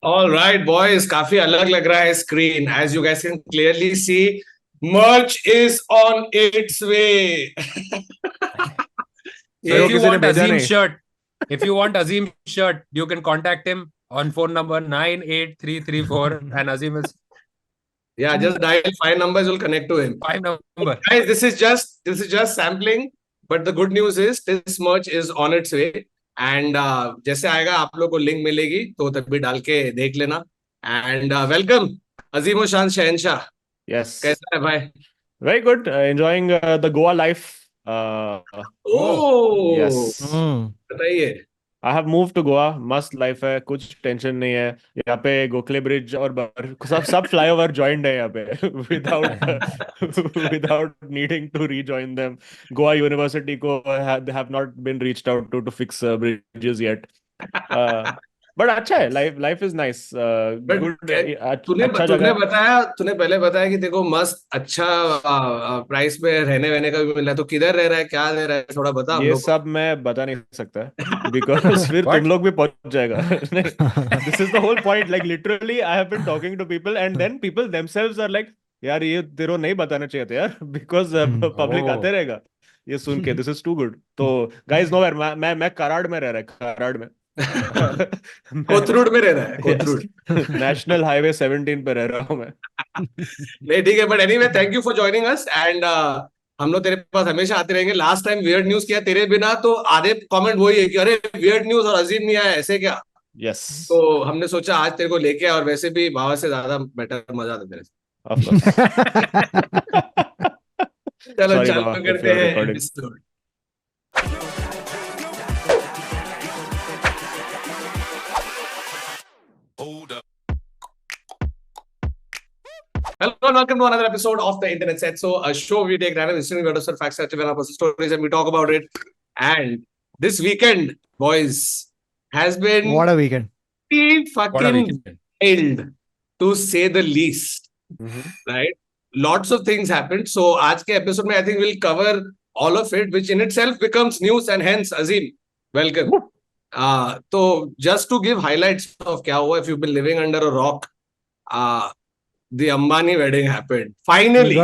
All right, boys. काफी अलग लग रहा है screen. As you guys can clearly see, merch is on its way. So ये वो If you किसी ने want भेजा Azim नहीं. shirt, if you want Azim shirt, you can contact him on phone number 98334 and Azim is yeah, just dial 5 numbers. Will connect to him. 5 number. Guys, this is just sampling. But the good news is this merch is on its way. And जैसे आएगा आप लोग को link मिलेगी तो तभी डाल के देख लेना. And welcome अजीम शान शहनशाह. Yes. कैसा है भाई? Very good. Enjoying the Goa life. Oh, Yes. बताइए. I have moved to Goa. मस्त लाइफ है, कुछ टेंशन नहीं है. यहाँ पे गोखले ब्रिज और सब फ्लाईओवर जॉइंड है यहाँ पे without needing to rejoin them. Goa University को have not been reached out to fix bridges yet. But अच्छा है, life is nice. But Good. तूने अच्छा तूने जगह. बताया तूने पहले बताया कि देखो मस्त अच्छा प्राइस पे रहने वहने का भी मिल रहा है. तो किधर रह रहा है, क्या रह रहा है, थोड़ा बता हम ये लोग को. सब मैं बता नहीं सकता बिकॉज फिर What? तुम लोग भी पहुंच जाएगा. This is the whole point. Like literally I have been talking to people and then people themselves are like, यार ये तेरे को नहीं बताना चाहिए था यार, बिकॉज पब्लिक Oh. आते रहेगा ये सुन के. This is too good. तो गाइस नो वेयर, मैं कराड़ में रह रहा है, कराड़ में. कोथरूड में रह रहा है, कोथरूड. नेशनल हाईवे 17 पे रह रहा हूँ मैं. नहीं ठीक है. But anyway thank you for joining us. And हम लोग तेरे पास हमेशा आते रहेंगे. लास्ट टाइम वियर्ड न्यूज किया तेरे बिना तो आधे कमेंट वही है कि अरे वियर्ड न्यूज और अजीम नहीं आया, ऐसे क्या. यस, तो हमने सोचा आज तेरे को लेके आए. और वैसे भी बाबा से ज्यादा बेटर मजा आता तेरे से. Of course. चलो सॉरी चालू बाबा इफ करते यू आर हैं recording. Episode. Hello and welcome to another episode of the Internet Set. So, a show we take random interesting videos or facts, such as personal stories, and we talk about it. And this weekend, boys, has been What a weekend. pretty What a fucking weekend. wild, to say the least. Right? Lots of things happened. So, आज के episode में I think we'll cover all of it, which in itself becomes news. And hence, Azim, welcome. So, just to give highlights of क्या हुआ, if you've been living under a rock, the Ambani wedding happened. Finally.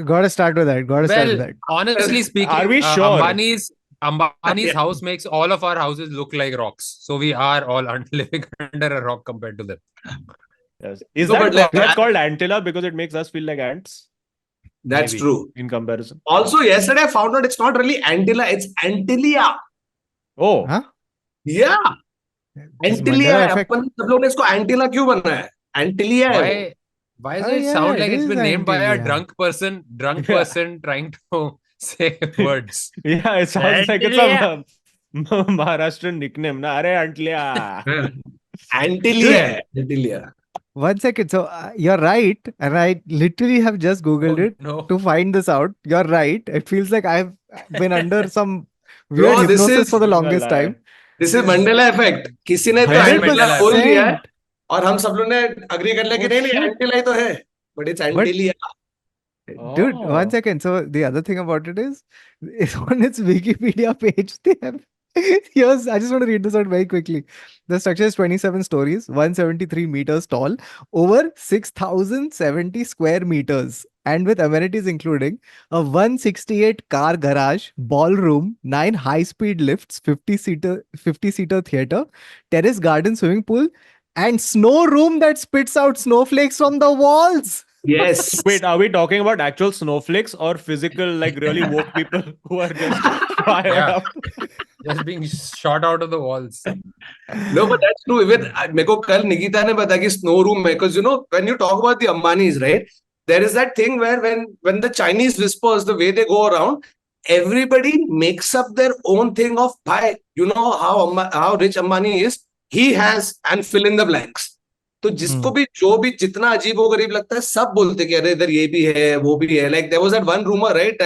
Gotta start with that. Gotta start with Well, that. honestly speaking, Are we sure? Ambani's Yeah. house makes all of our houses look like rocks. So we are all living under a rock compared to them. Yes. Is No, but that like- called Antilla because it makes us feel like ants That's Maybe. true. in comparison? Also, yesterday I found out it's not really Antilla, it's Antilia. Oh, Huh? Yeah. It's Antilia. Mandela effect. अपन सब लोग ने इसको Antilla क्यों बना है? Antilia है वो. Why does Oh, it yeah, sound it like it's is been named by a Antilia. drunk Yeah. person trying to say words? yeah, it sounds like it's Antilla. a Maharashtrian nickname. Na, Are Antlia. Antilia है. Antilia. 1 second. So you're right. And I literally have just Googled Oh, it no. to find this out. You're right. It feels like I've been under some Bro, weird this hypnosis is- for the Being a longest liar. time. This is Mandela effect. किसी ने तो Very Antilla Mandela बोल effect. दिया है और हम सब लोग ने agree कर लिया कि Oh, नहीं नहीं shit. Antilla ही तो है. But it's Antilia. Dude, Oh. 1 second. So the other thing about it is on its Wikipedia page, they have here's I just want to read this out very quickly. The structure is 27 stories, 173 meters tall, over 6,070 square meters, and with amenities including a 168 car garage, ballroom, 9 high-speed lifts, 50-seater theater, terrace garden, swimming pool, and snow room that spits out snowflakes from the walls. Yes. Wait, are we talking about actual snowflakes or physical, like really woke people who are just fired Yeah. up? Just being shot out of the walls. No, but that's true. Even मेरे को कल निकिता ने बताया कि snow room है, because you know when you talk about the Ambanis, right? There is that thing where when the Chinese whispers, the way they go around, everybody makes up their own thing of bhai. You know how rich Ambani is. He has and fill in the blanks. तो जिसको भी जो भी जितना अजीबो गरीब लगता है सब बोलते कि अरे इधर ये भी है वो भी है. Like there was that one rumor, right,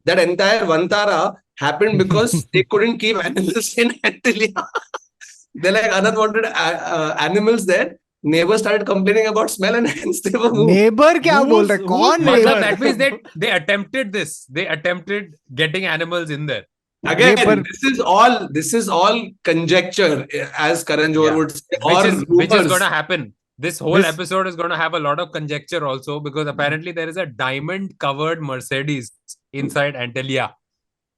that entire Vantara happened because they couldn't keep animals in Antilia. They like Anand wanted animals there. Neighbors started complaining about smell and hence they were moved. Neighbor क्या बोल रहा है? Who's कौन neighbor? neighbor? Matlab, that means they attempted this. They attempted getting animals in there. Again, पर- this is all conjecture, as Karan Johar Yeah. would say, or Which is rumors. going to happen. This whole This- episode is going to have a lot of conjecture also, because apparently there is a diamond covered Mercedes inside Antalya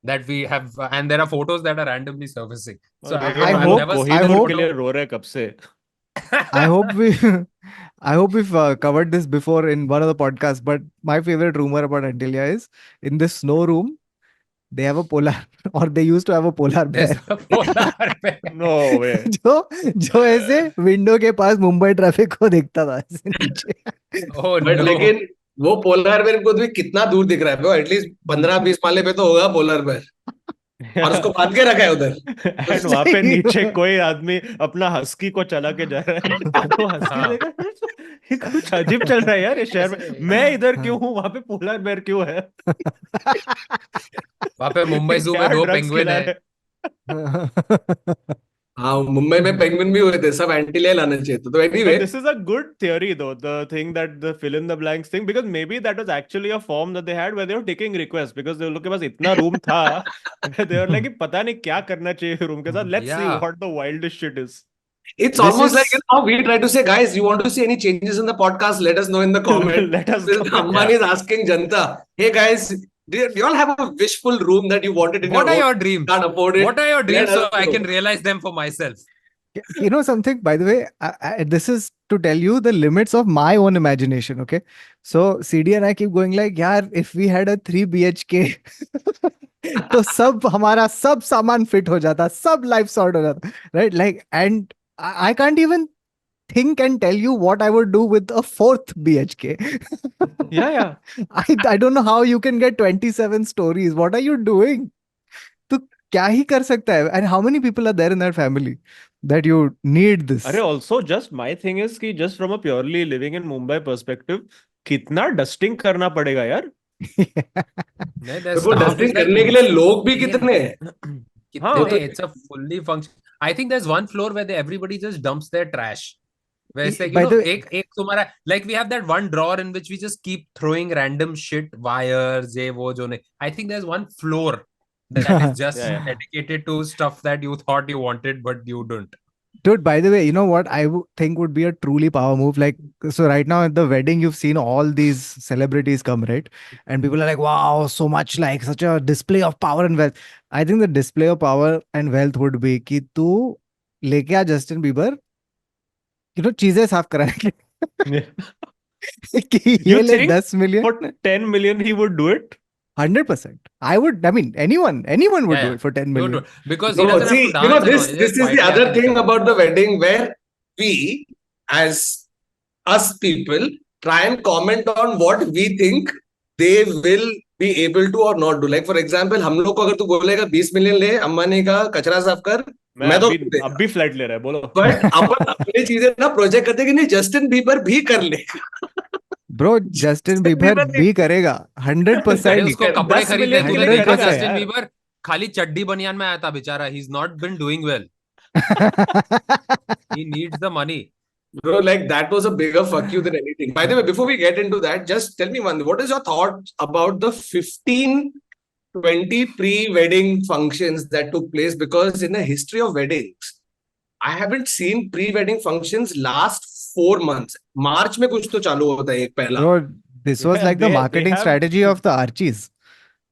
that we have, and there are photos that are randomly surfacing. So लेकिन I I've hope never seen Kohinoor a के photo. लिए रो रहे कब से. I hope we've covered this before in one of the podcasts, but my favorite rumor about Antalya is in this snow room, they have a polar, or they used to have a polar There's bear. a polar bear. No way. जो ऐसे window के पास Mumbai traffic को देखता था ऐसे नीचे. Oh But no. लेकिन वो पोलर बेर को भी कितना दूर दिख रहा है ब्रो, एटलीस्ट 15-20 माले पे तो होगा पोलर बेर, और उसको बांध के रखा है उधर. एंड वहां पे नीचे कोई आदमी अपना हस्की को चला के जा रहा है. तो हस्की हाँ. देखा, ये कुछ अजीब चल रहा है यार ये शहर में. मैं इधर क्यों हूँ, वहां पे पोलर बेर क्यों है? वहां पे मुंबई जू क्या में 2 drugs पेंगुइन खिला है. रहे? हाँ, मुंबई में पेंगुइन भी हुए थे, सब एंटीले लाने चाहिए. तो anyway, But this is a good theory though, the thing that the fill in the blanks thing, because maybe that was actually a form that they had where they were taking requests, because they लोग के पास इतना room था, they were like कि पता नहीं क्या करना चाहिए room के साथ, let's see Yeah. what the wildest shit is. it's This almost is- like, you know, we try to say, guys, you want to see any changes in the podcast? Let us know in the comments. Let us know. Ambani is asking Janta, hey guys, do you all have a wishful room that you wanted in What are your your home? dreams? Can't afford it. What are your dreams Let so us I know. can realize them for myself? You know something, by the way, this is to tell you the limits of my own imagination, okay? So CD and I keep going like, yaar, if we had a 3 BHK, तो सब हमारा सब सामान fit हो जाता, सब life sort हो जाता, right? Like, and I can't even think and tell you what I would do with a 4th BHK. Yeah. I don't know how you can get 27 stories. What are you doing? तो क्या ही कर सकता है? And how many people are there in that family that you need this? अरे also just my thing is कि just from a purely living in Mumbai perspective, कितना dusting करना पड़ेगा यार? नहीं, their देखो, staff डस्टिंग is like करने के लिए लोग भी insane. कितने हैं. हाँ, कितने, तो- it's a fully function. I think there's one floor where everybody just dumps their trash. Where it's like, By you the know, way- एक तुम्हारा, like we have that one drawer in which we just keep throwing random shit, wires, ये वो जो नहीं. I think there's one floor that is just Yeah. dedicated to stuff that you thought you wanted but you don't. Dude, by the way, you know what I think would be a truly power move? Like, so right now at the wedding, you've seen all these celebrities come, right? And people are like, wow, so much, like such a display of power and wealth. I think the display of power and wealth would be कि तू लेके आ Justin Bieber, you know, चीजें साफ कराने के लिए. कि You ये ले think 10 million. For 10 million he would do it? 100%. I would, I mean, anyone would Yeah, do it for 10 You million. do. Because he No, doesn't see, have to you know, dance. this is the other thing about the wedding, where we, as us people, try and comment on what we think they will be able to or not do. Like, for example, हम लोग को अगर तू बोलेगा 20 million ले, अंबानी का कचरा साफ कर, मैं तो कर देगा. अभी फ्लैट ले रहा है, बोलो. बट अपन अपनी चीजें ना प्रोजेक्ट करते हैं कि नहीं, जस्टिन बीबर भी कर लेगा. Bro, Justin Bieber Bieber भी करेगा. अरे 100%. उसको कपड़े 10 खरीदने million के के लिए लिए देखा करेगा जस्टिन यार. बीबर खाली चड्डी बनियान में आया था बेचारा. He's not been doing well. He needs the money. Bro, like that was a bigger fuck you than anything. By the way, before we get into that, just tell me one, what is your thought about the 15-20 pre-wedding functions that took place? Because in the history of weddings, I haven't seen pre-wedding functions last 4 months. March में कुछ तो चालू होता है एक पहला. Bro, this was Yeah, like the they marketing have- strategy of the Archies.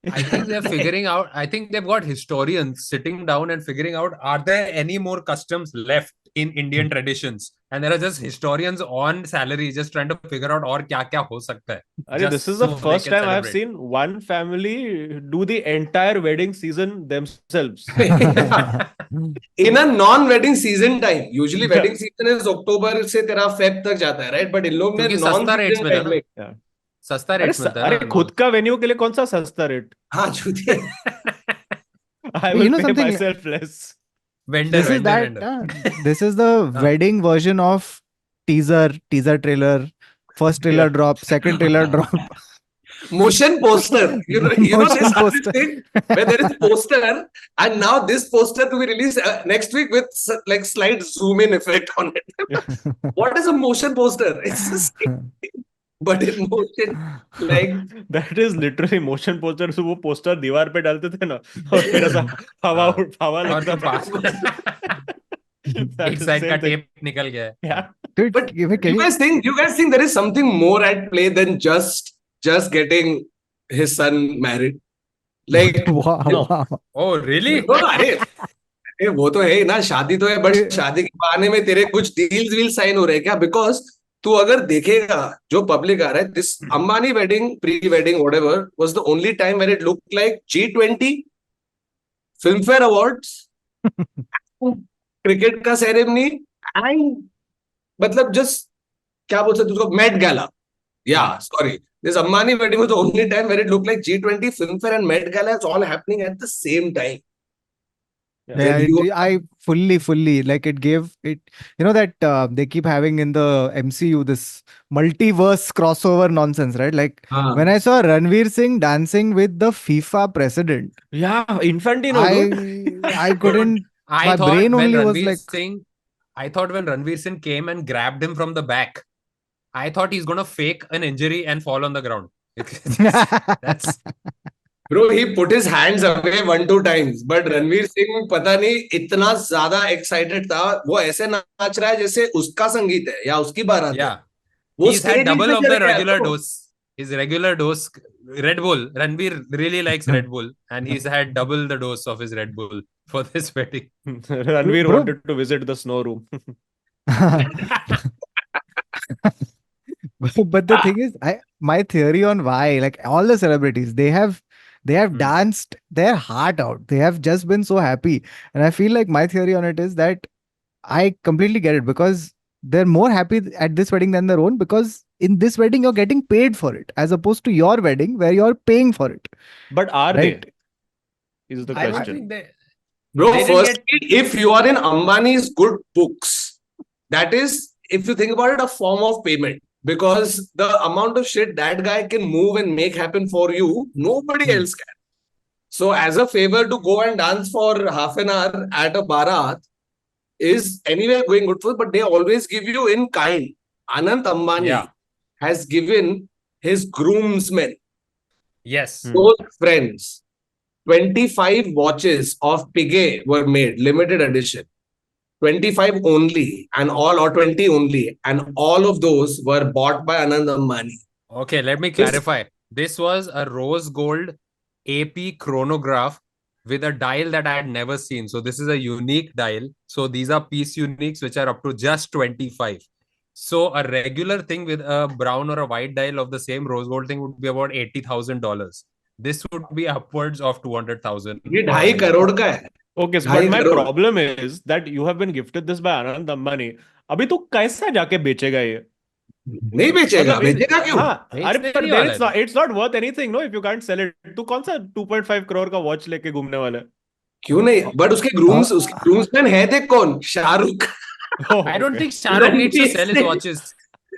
I think they're figuring out, I think they've got historians sitting down and figuring out, are there any more customs left in Indian traditions? And there are just historians on salary just trying to figure out और क्या क्या हो सकता है. अरे, Just this is the so they first can time I've celebrate. seen one family do the entire wedding season themselves. In a non-wedding season time, usually wedding season is October से तेरा Feb तक जाता है, right? But इन लोग ने क्योंकि सस्ता rates non-season मिला time ना. में, सस्ता अरे रेट्स मिलता है अरे ना. खुद का वेन्यू के लिए कौन सा सस्ता रेट? हाँ चूतिया. I You will know pay something- myself less. Vendor, This is vendor, that. vendor. This is the wedding version of teaser trailer, first trailer Yeah. drop, second trailer drop. Motion poster. You know Motion this other poster. thing where there is poster, and now this poster to be released next week with like slight zoom in effect on it. What is a motion poster? It's just but in motion, like That is literally motion poster. So वो poster दीवार पे डालते थे ना और फिर ऐसा हवा हाँ। हवा और लगता फिर था. पास That एक is साइड का same thing. टेप निकल गया है. Yeah. Dude, but can you guys think there is something more at play than just getting his son married? Like wow, No. wow. Oh really? no, अरे वो तो है ही ना, शादी तो है, बट शादी के बहाने में तेरे कुछ डील्स वील साइन हो रहे हैं क्या? बिकॉज तू अगर देखेगा जो पब्लिक आ रहा है, this Ambani wedding, pre wedding, whatever, was the only time where it looked like G20, Filmfare awards, cricket का सेरेमनी, एंड मतलब जस्ट क्या बोल सकते उसको, मेट गैला. या sorry, this Ambani wedding was the only time where it looked like G20, Filmfare and Met Gala, it's all happening at the same time. Yeah, I fully like it gave it, that they keep having in the MCU this multiverse crossover nonsense, right? Like हाँ. when I saw Ranveer Singh dancing with the FIFA president, Yeah, Infantino, dude. I couldn't, I my thought brain when only was Ranveer like, Singh, I thought when Ranveer Singh came and grabbed him from the back, I thought he's gonna fake an injury and fall on the ground. That's Bro, he put his hands away 1-2 times, but Ranveer Singh पता नहीं इतना ज्यादा excited था, वो ऐसे नाच रहा है जैसे उसका संगीत है या उसकी बारात है. yeah. वो He's had stage double पे of चढ़ the गया regular तो. dose. His regular dose, Red Bull. Ranveer really likes Red Bull, and he's had double the dose of his Red Bull for this wedding. Ranveer Bro. wanted to visit the snow room. but the thing is, my theory on why, like all the celebrities, they have danced their heart out. They have just been so happy. And I feel like my theory on it is that I completely get it, because they're more happy at this wedding than their own, because in this wedding you're getting paid for it, as opposed to your wedding where you're paying for it. But are Right. they? Is the I don't question. think they. Bro, They didn't firstly, if you are in Ambani's good books, that is, if you think about it, a form of payment. Because the amount of shit that guy can move and make happen for you, nobody Hmm. else can. So, as a favor to go and dance for half an hour at a barat is anyway going good for, but they always give you in kind. Anant Ambani Yeah. has given his groomsmen, Yes. Hmm. close friends, 25 watches of Piguet were made, limited edition. 25 only, and all, or 20 only, and all of those were bought by Anand Ambani. Okay, let me This- clarify. This was a rose gold AP chronograph with a dial that I had never seen. So this is a unique dial. So these are piece uniques which are up to just 25. So a regular thing with a brown or a white dial of the same rose gold thing would be about $80,000. This would be upwards of 200,000. ये 2.5 करोड़ का है. Okay, so ढाई but my crore. problem is that you have been gifted this by Anand Ambani. अभी तू कैसा जाके बेचेगा ये? नहीं बेचेगा, मतलब बेचेगा क्यों? हाँ, अरे बेचने पर नहीं then वाला है। it's not worth anything, no? If you can't sell it, तू कौन सा 2.5 करोड़ का वॉच लेके घूमने वाला है? क्यों नहीं? बट उसके ग्रूम्समैन है देख कौन? Shahrukh, Oh, I don't okay. think Shahrukh needs to Ranveer sell his Singh. watches.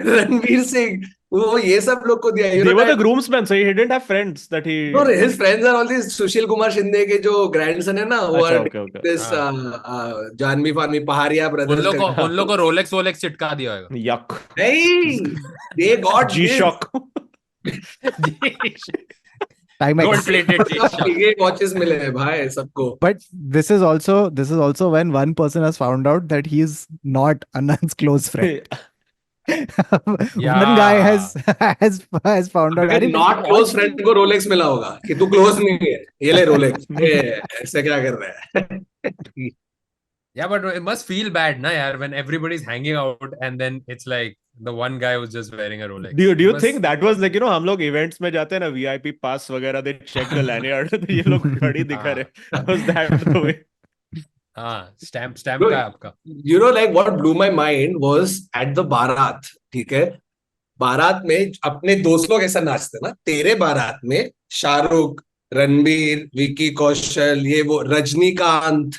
Ranveer Singh, वो ये सब लोग को दिया. You They know were the that- groomsmen, so he didn't have friends that he. No, his friends are all these Sushil Kumar Shinde के जो grandson है ना, वो अच्छा, are okay, okay. this Janvi फानवी पहाड़िया उन brothers लोग को करके. उन लोग को रोलेक्स वोलेक्स चिटका दिया होगा. Yuck. नहीं, they got this. G-Shock. Timex. Gold plated G-Shock. ये watches मिले हैं भाई सबको. But this is also when one person has found out that he is not Anand's close friend. One guy has found out. अगर अरे, not close friend को Rolex मिला होगा कि तू close नहीं है, ये ले रोलेक्स, ये ऐसे क्या कर रहा है? Yeah, but it must feel bad, na, yaar, when everybody's hanging out and then it's like the one guy was just wearing a Rolex. Do you It must- think that was like, हम लोग events में जाते हैं ना, VIP pass वगैरह, they check the lanyard, तो ये लोग घड़ी दिखा रहे. Was that the way? हाँ, stamp Bro, का आपका. You know, like what blew my mind was at the बारात, ठीक है? बारात में अपने दोस्त लोग ऐसा नाचते ना, तेरे बारात में शाहरुख, रणबीर, विकी कौशल, ये वो रजनीकांत,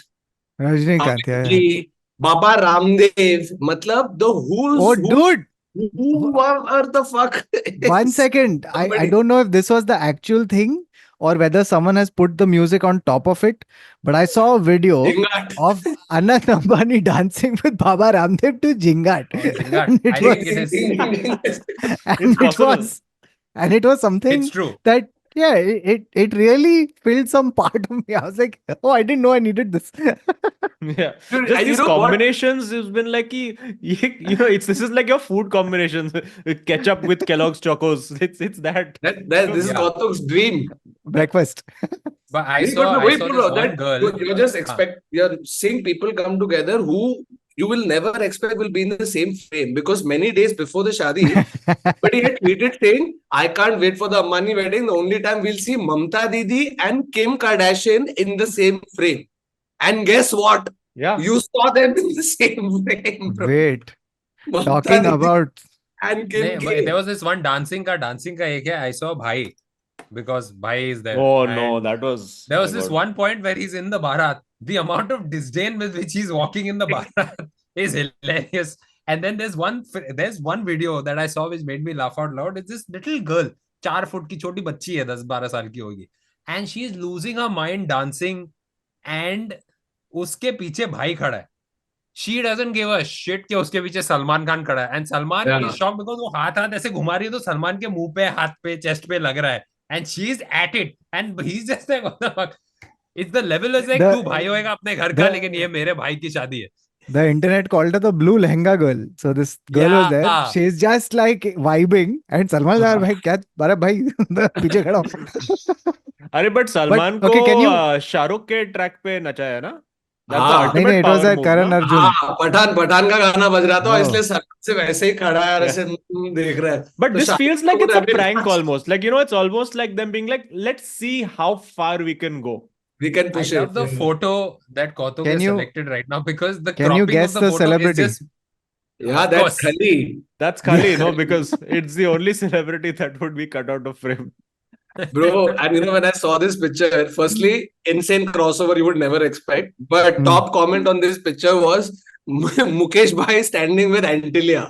Rajinikanth, yeah. जी, बाबा रामदेव, मतलब the who's Oh, who, dude, who are the fuck? one second. I somebody- don't know if this was the actual thing or whether someone has put the music on top of it, but I saw a video Dhingat. of Anand Ambani dancing with Baba Ramdev to Jingat. Oh, Jingat. And it I was, think it is. and It's it possible. was, and it was something It's true. that, yeah, it really filled some part of me. I was like, oh, I didn't know I needed this. Yeah, Dude, just you these know what? combinations has been like, this is like your food combinations. Ketchup with Kellogg's Chocos. It's that. This is Yeah. Gautam's dream. Breakfast. But I Wait, but saw wait, this bro, one that girl. you're just you're seeing people come together who you will never expect will be in the same frame, because many days before the shadi, but he had tweeted saying, I can't wait for the Ambani wedding. The only time we'll see Mamta Didi and Kim Kardashian in the same frame. And guess what? Yeah. You saw them in the same frame, bro. Wait, Mamta talking Didi about and Kim Nahin, K. there was this one dancing ka ek hai. I saw Bhai because Bhai is there. Oh And no, that was. there was my this God. one point where he's in the Bharat. The amount of disdain with which he's walking in the Bharat is hilarious. And then there's one video that I saw which made me laugh out loud. It's this little girl, 4 foot की छोटी बच्ची है, 10-12 साल की होगी, and she is losing her mind dancing, and उसके पीछे भाई खड़ा है. She doesn't give a shit कि उसके पीछे सलमान खान खड़ा है, and Salman Yeah. is shocked because वो हाथ ऐसे घुमा रही है तो सलमान के मुंह पे, हाथ पे, चेस्ट पे लग रहा है, and she is at it, and he's just like, what the fuck? It's the level is like, तू भाई होएगा अपने घर का, लेकिन ये मेरे भाई की शादी है. the internet called her the blue lehenga girl. So this girl was there. Yeah. She's just like vibing, and Salman is like, भाई क्या अरे भाई पीछे खड़ा हो. अरे but सलमान okay, को can you- शाहरुख के ट्रैक पे नचाया ना? That's हाँ. the ultimate नहीं, it was power a move, Karan ना? Arjun. हाँ, पठान का गाना बज रहा था, Oh. इसलिए सर से वैसे ही खड़ा है और Yeah. ऐसे देख रहा है. But तो this शाहरुख feels like को it's a every prank match almost. Like, it's almost like them being like, let's see how far we can go. we can I push love it. the photo that Kautuk Can is you- selected right now because the Can you cropping guess of the the photo celebrity? is just Yeah, Of that's course. Khali. That's Khali, because it's the only celebrity that would be cut out of frame. Bro, and when I saw this picture, firstly, insane crossover you would never expect. But Hmm. top comment on this picture was Mukesh Bhai standing with Antilia.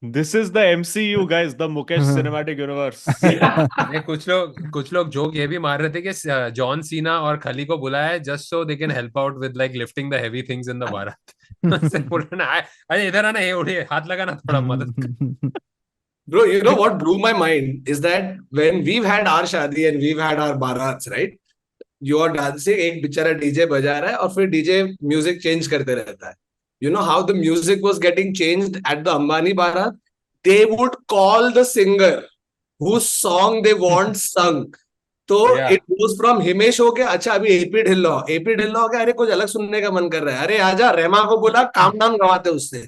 This is the MCU, guys, the Mukesh Cinematic Universe. अरे कुछ लोग joke ये भी मार रहे थे कि John Cena और खली को बुलाया है just so they can help out with like lifting the heavy things in the Bharat. से बोलना अरे इधर आना, ये उठिए, हाथ लगाना, थोड़ा मदद कर. Bro, you know what blew my mind is that when we've had our shadi and we've had our barats, right? You are dancing, एक बेचारा डीजे बजा रहा है और फिर डीजे म्यूजिक चेंज करते रहता है. You know how the music was getting changed at the Ambani Bharat? They would call the singer whose song they want sung. तो Yeah. it goes from Himesh हो गया, अच्छा अभी एपी ढिल्लो हो गया, अरे कुछ अलग सुनने का मन कर रहा है, अरे आजा रेमा को बोला काम डाउन गवाते उससे.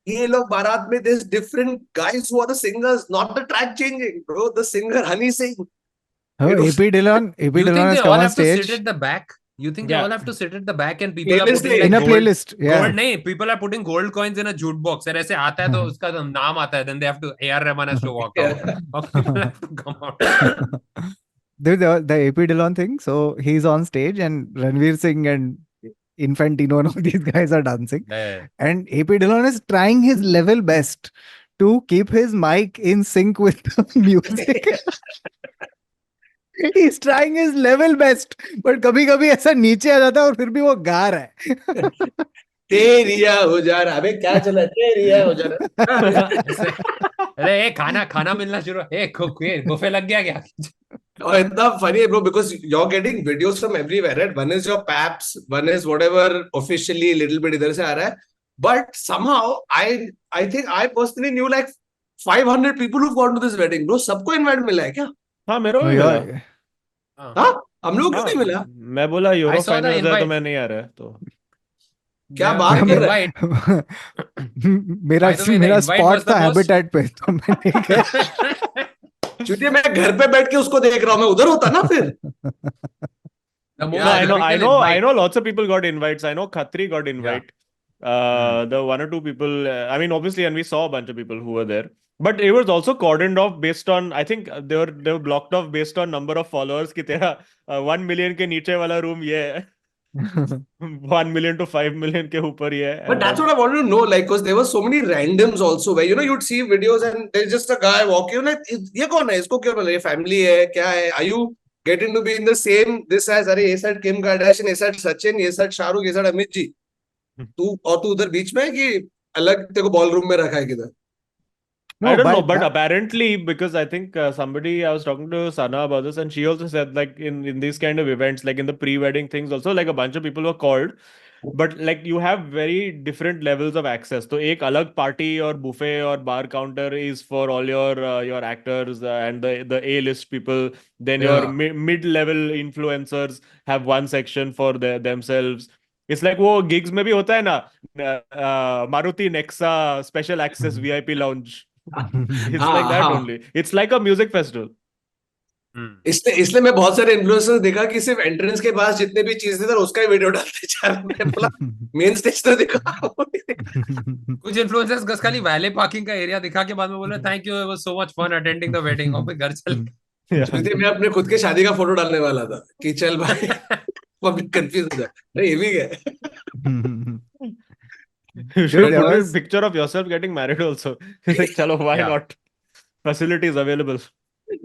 ये लोग बारात में there's different guys who are the singers, not the track changing, bro. The singer Honey Singh. Oh, It was- AP Dillon You think has they come all on have to sit stage at the back? You think they Yeah. all have to sit at the back and people are Playlist putting है. in a gold, playlist. Yeah. gold नहीं, people are putting gold coins in a jute box and ऐसे आता है तो उसका नाम आता है, then they have to, AR Rahman has to walk out. Or people have to come out. The AP Dillon thing. So he's on stage and Ranveer Singh and Infantino and all these guys are dancing. Yeah. And AP Dillon is trying his level best to keep his mic in sync with the music. He's trying his level best. But कभी-कभी ऐसा नीचे आ जाता है और फिर भी वो गा रहा है. तेरिया हो जा रहा, अबे क्या चला है? तेरिया हो जा रहा. अरे ये खाना मिलना शुरू, बुफे लग गया क्या? और इतना funny है, bro, because you're getting videos from everywhere, right? One is your paps, one is whatever officially little bit इधर से आ रहा है. But somehow I think I personally knew like 500 people who've gone to this wedding, bro. सबको invite मिला है क्या? हाँ, मेरे को Oh, भी yeah. मिला. हाँ, हम लोग क्यों नहीं मिला? मैं बोला यूरो saw the फाइनल है तो invite. मैं नहीं आ रहा है तो. क्या बात कर रहा है? Invite. मेरा By the way, the मेरा invite स्पॉट was the था most- हैबिटेट पे तो मैं नहीं गया. चूतिया, मैं घर पे बैठ के उसको देख रहा हूँ, मैं उधर होता ना फिर. The most No, I typical I invite. know lots of people got invites. I know Khatri got invite. The one or two people, I mean, obviously, and we saw a bunch of people who were there. But it was also cordoned off based on, I think they were blocked off based on number of followers. कि तेरा 1 million के नीचे वाला room ये है. 1 million to 5 million के ऊपर ये है. But that's what I wanted to know, like, because there were so many randoms also, where you'd see videos and there's just a guy walking, like, ये कौन है, इसको क्यों बोल रहे, family है, क्या है, are you getting to be in the same this as अरे ये साइड किम कार्दाशियन, ये साइड सचिन, ये साइड शाहरुख, ये साइड अमित जी, तू उधर बीच में है कि अलग तेरे को बॉल रूम में रखा है किधर? I don't know, but that- apparently, because I think somebody, I was talking to Sana about this, and she also said, like, in these kind of events, like in the pre-wedding things, also, like a bunch of people were called, but like you have very different levels of access. So, एक अलग party or buffet or bar counter is for all your actors and the A-list people. Then your Yeah. mid-level influencers have one section for themselves. It's like वो gigs में भी होता है ना, Maruti Nexa special access VIP lounge. It's हाँ, like that हाँ. only. It's like a music festival. इसलिए मैं बहुत सारे इन्फ्लुएंसर्स देखा कि सिर्फ एंट्रेंस के पास जितने भी चीज थे उसका ही वीडियो डालते जा रहे हैं। मैं बोला मेन स्टेज तो दिखा। कुछ इन्फ्लुएंसर्स बस खाली वैले पार्किंग का एरिया दिखा के बाद में बोल रहे thank you, it was so much fun attending the wedding, और फिर घर चल। इसलिए मैं अपने खुद के शादी का फोटो डालने वाला था कि चल भाई पब्लिक कंफ्यूज हो जाए, अरे ये भी क्या You should Dude, there put a was- picture of yourself getting married also. It's like, chalo, why Yeah. not? Facilities available.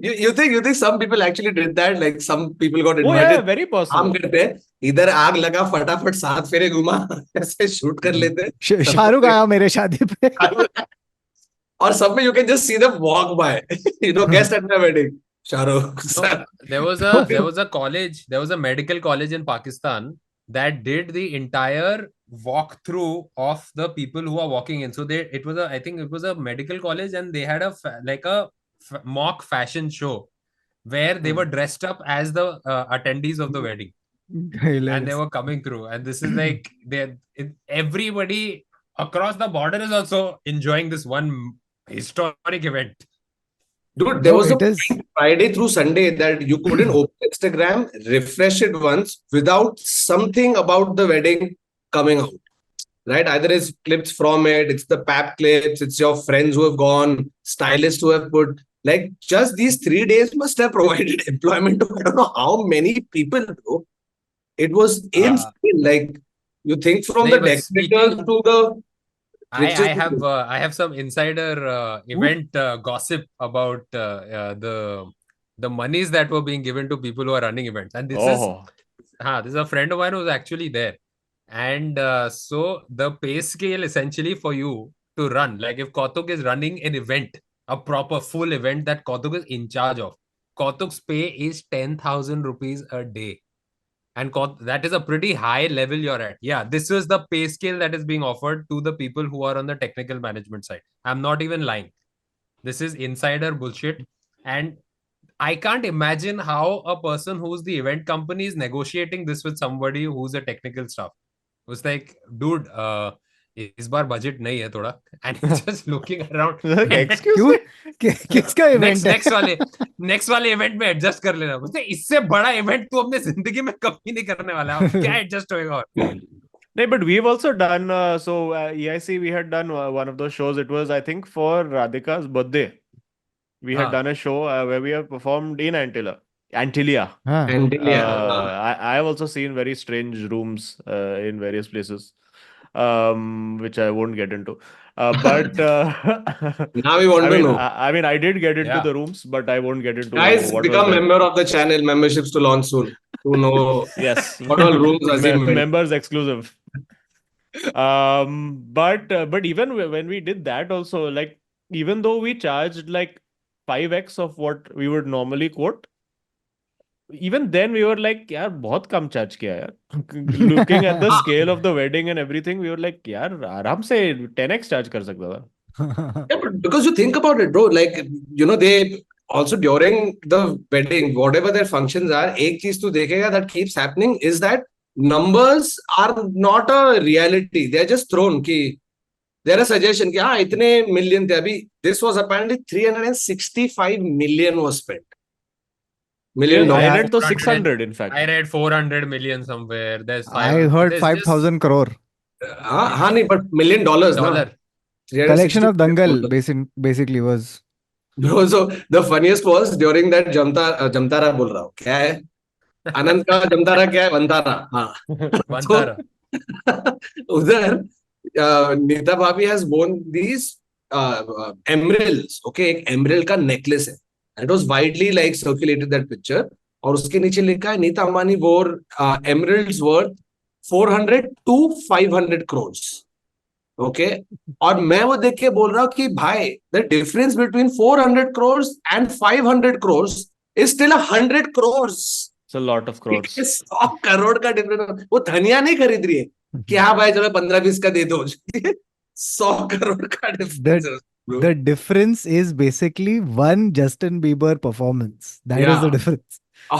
you think some people actually did that, like some people got Oh yeah, invited, very काम possible. करते हैं इधर आग लगा फटाफट 7 फेरे घुमा ऐसे शूट कर लेते हैं। शाहरुख आया मेरे शादी पे। और सब में you can just see them walk by, you know, guest at my wedding, Shahrukh sir. There was a college, there was a medical college in Pakistan that did the entire walkthrough of the people who are walking in. So I think it was a medical college, and they had a mock fashion show where they were dressed up as the attendees of the wedding, and they were coming through. And this is like everybody across the border is also enjoying this one historic event. Dude, there No, was a it is- point Friday through Sunday that you couldn't open Instagram, refresh it once without something about the wedding coming out. Right? Either it's clips from it, it's the pap clips, it's your friends who have gone, stylists who have put. Like, just these 3 days must have provided employment to I don't know how many people, bro. It was insane. Like, you think from Nahi, the but decorators speaking- to the. I have some insider event gossip about the monies that were being given to people who are running events, and this is a friend of mine who was actually there, and so the pay scale essentially for you to run, like if Kautuk is running an event, a proper full event that Kautuk is in charge of, Kautuk's pay is 10,000 rupees a day. And that is a pretty high level you're at. Yeah, this is the pay scale that is being offered to the people who are on the technical management side. I'm not even lying. This is insider bullshit. And I can't imagine how a person who's the event company is negotiating this with somebody who's a technical staff. It's like, dude, इस बार budget नहीं है थोड़ा. And he's just looking around. Excuse me. किसका event है? Next वाले event में adjust कर लेना. मुझे इससे बड़ा इवेंट तू अपने जिंदगी में कभी नहीं करने वाला है. क्या एडजस्ट होएगा? और No, but we've also done EIC. We had done one of those shows. It was, I think, for Radhika's birthday. We had done a show where we have performed in Antilia. And I have also seen very strange rooms in various places, which I won't get into. But now we want to know. I mean, I did get into Yeah. the rooms, but I won't get into Guys, what was become there. member of the channel. Memberships to launch soon. To know Yes. what all rooms Azim went. Members exclusive. But even when we did that also, like, even though we charged like 5x of what we would normally quote, even then we were like, यार बहुत कम charge किया यार. Looking at the scale of the wedding and everything, we were like, यार आराम से 10x charge कर सकता था. Yeah, but because you think about it, bro, like, you know, they also during the wedding, whatever their functions are, एक चीज तू देखेगा that keeps happening is that numbers are not a reality. They are just thrown कि there are suggestion कि हाँ इतने million थे अभी. This was apparently 365 million was spent. Million I dollars. read to 600 in fact. I read 400 million somewhere. There's I heard there's 5,000 crore. हाँ नहीं, but $1 million ना. dollar. Collection of 365 Dangal dollars. basically was. Bro, so the funniest was during that Jamtara बोल रहा हूँ क्या है आनंद का जमतारा क्या है वंतारा हाँ Vantara. उधर नीता भाभी has worn these emeralds. Okay, एक emerald का necklace है. And it was widely like circulated that picture. और उसके नीचे लिखा है नीता अंबानी वोर emeralds worth 400 to 500 crores. Okay, और मैं वो देख के बोल रहा हूँ कि भाई the difference between 400 crores and 500 crores is still 100 crores. It's a lot of crores. 100 crore का डिफरेंस. वो धनिया नहीं खरीद रही है कि हाँ भाई चलो 15-20 का दे दो. 100 करोड़ का difference. The difference is basically one Justin Bieber performance. That is the Yeah. difference.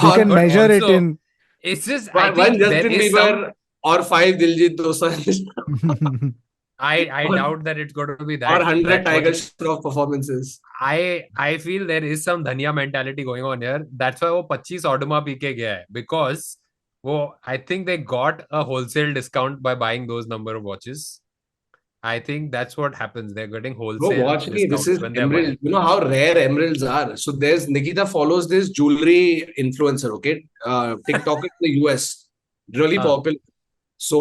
You can but measure it also- in. It's just I One think there Justin is Bieber some. और 5 Diljit Dosanjh I Or- doubt that it's going to be that. और 100 that Tiger what- Shroff performances. I feel there is some धनिया mentality going on here. That's why वो 25 ऑडमा P के गया है, because वो I think they got a wholesale discount by buying those number of watches. I think that's what happens. They're getting Bro, wholesale watch me. This discounts is when they're emerald. buying. You know how rare emeralds are. So there's Nikita follows this jewelry influencer. Okay, TikTok in the US, really Huh. popular. So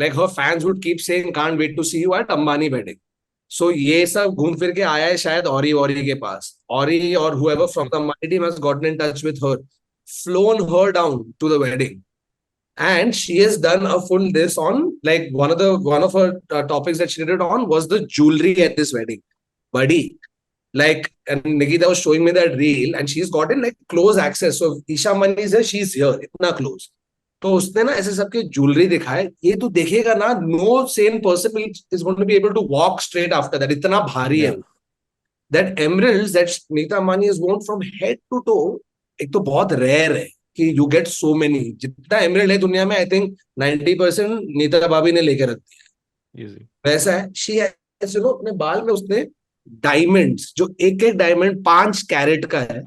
like her fans would keep saying, "Can't wait to see you at Ambani wedding." So ये सब घूम फिर के आया है शायद औरी के पास. Ori or whoever from the Ambani team has gotten in touch with her, flown her down to the wedding. And she has done a full this on like one of her topics that she did it on was the jewelry at this wedding, buddy. Like, and Nikita was showing me that reel, and she's gotten like close access. So if Isha Mani is here, she's here, इतना close. तो उसने ना ऐसे सबके jewellery दिखाए. ये तो देखेगा ना, no sane person is going to be able to walk straight after that. इतना भारी है. That emeralds that Nikita Ambani has worn from head to toe, एक तो बहुत rare है कि you get so many. जितना emerald है दुनिया में, I think 90% नीता भाभी ने लेके रख दिया. Easy. वैसा है. She has, you know, अपने बाल में उसने डायमंड्स, जो एक डायमंड 5 कैरेट का है,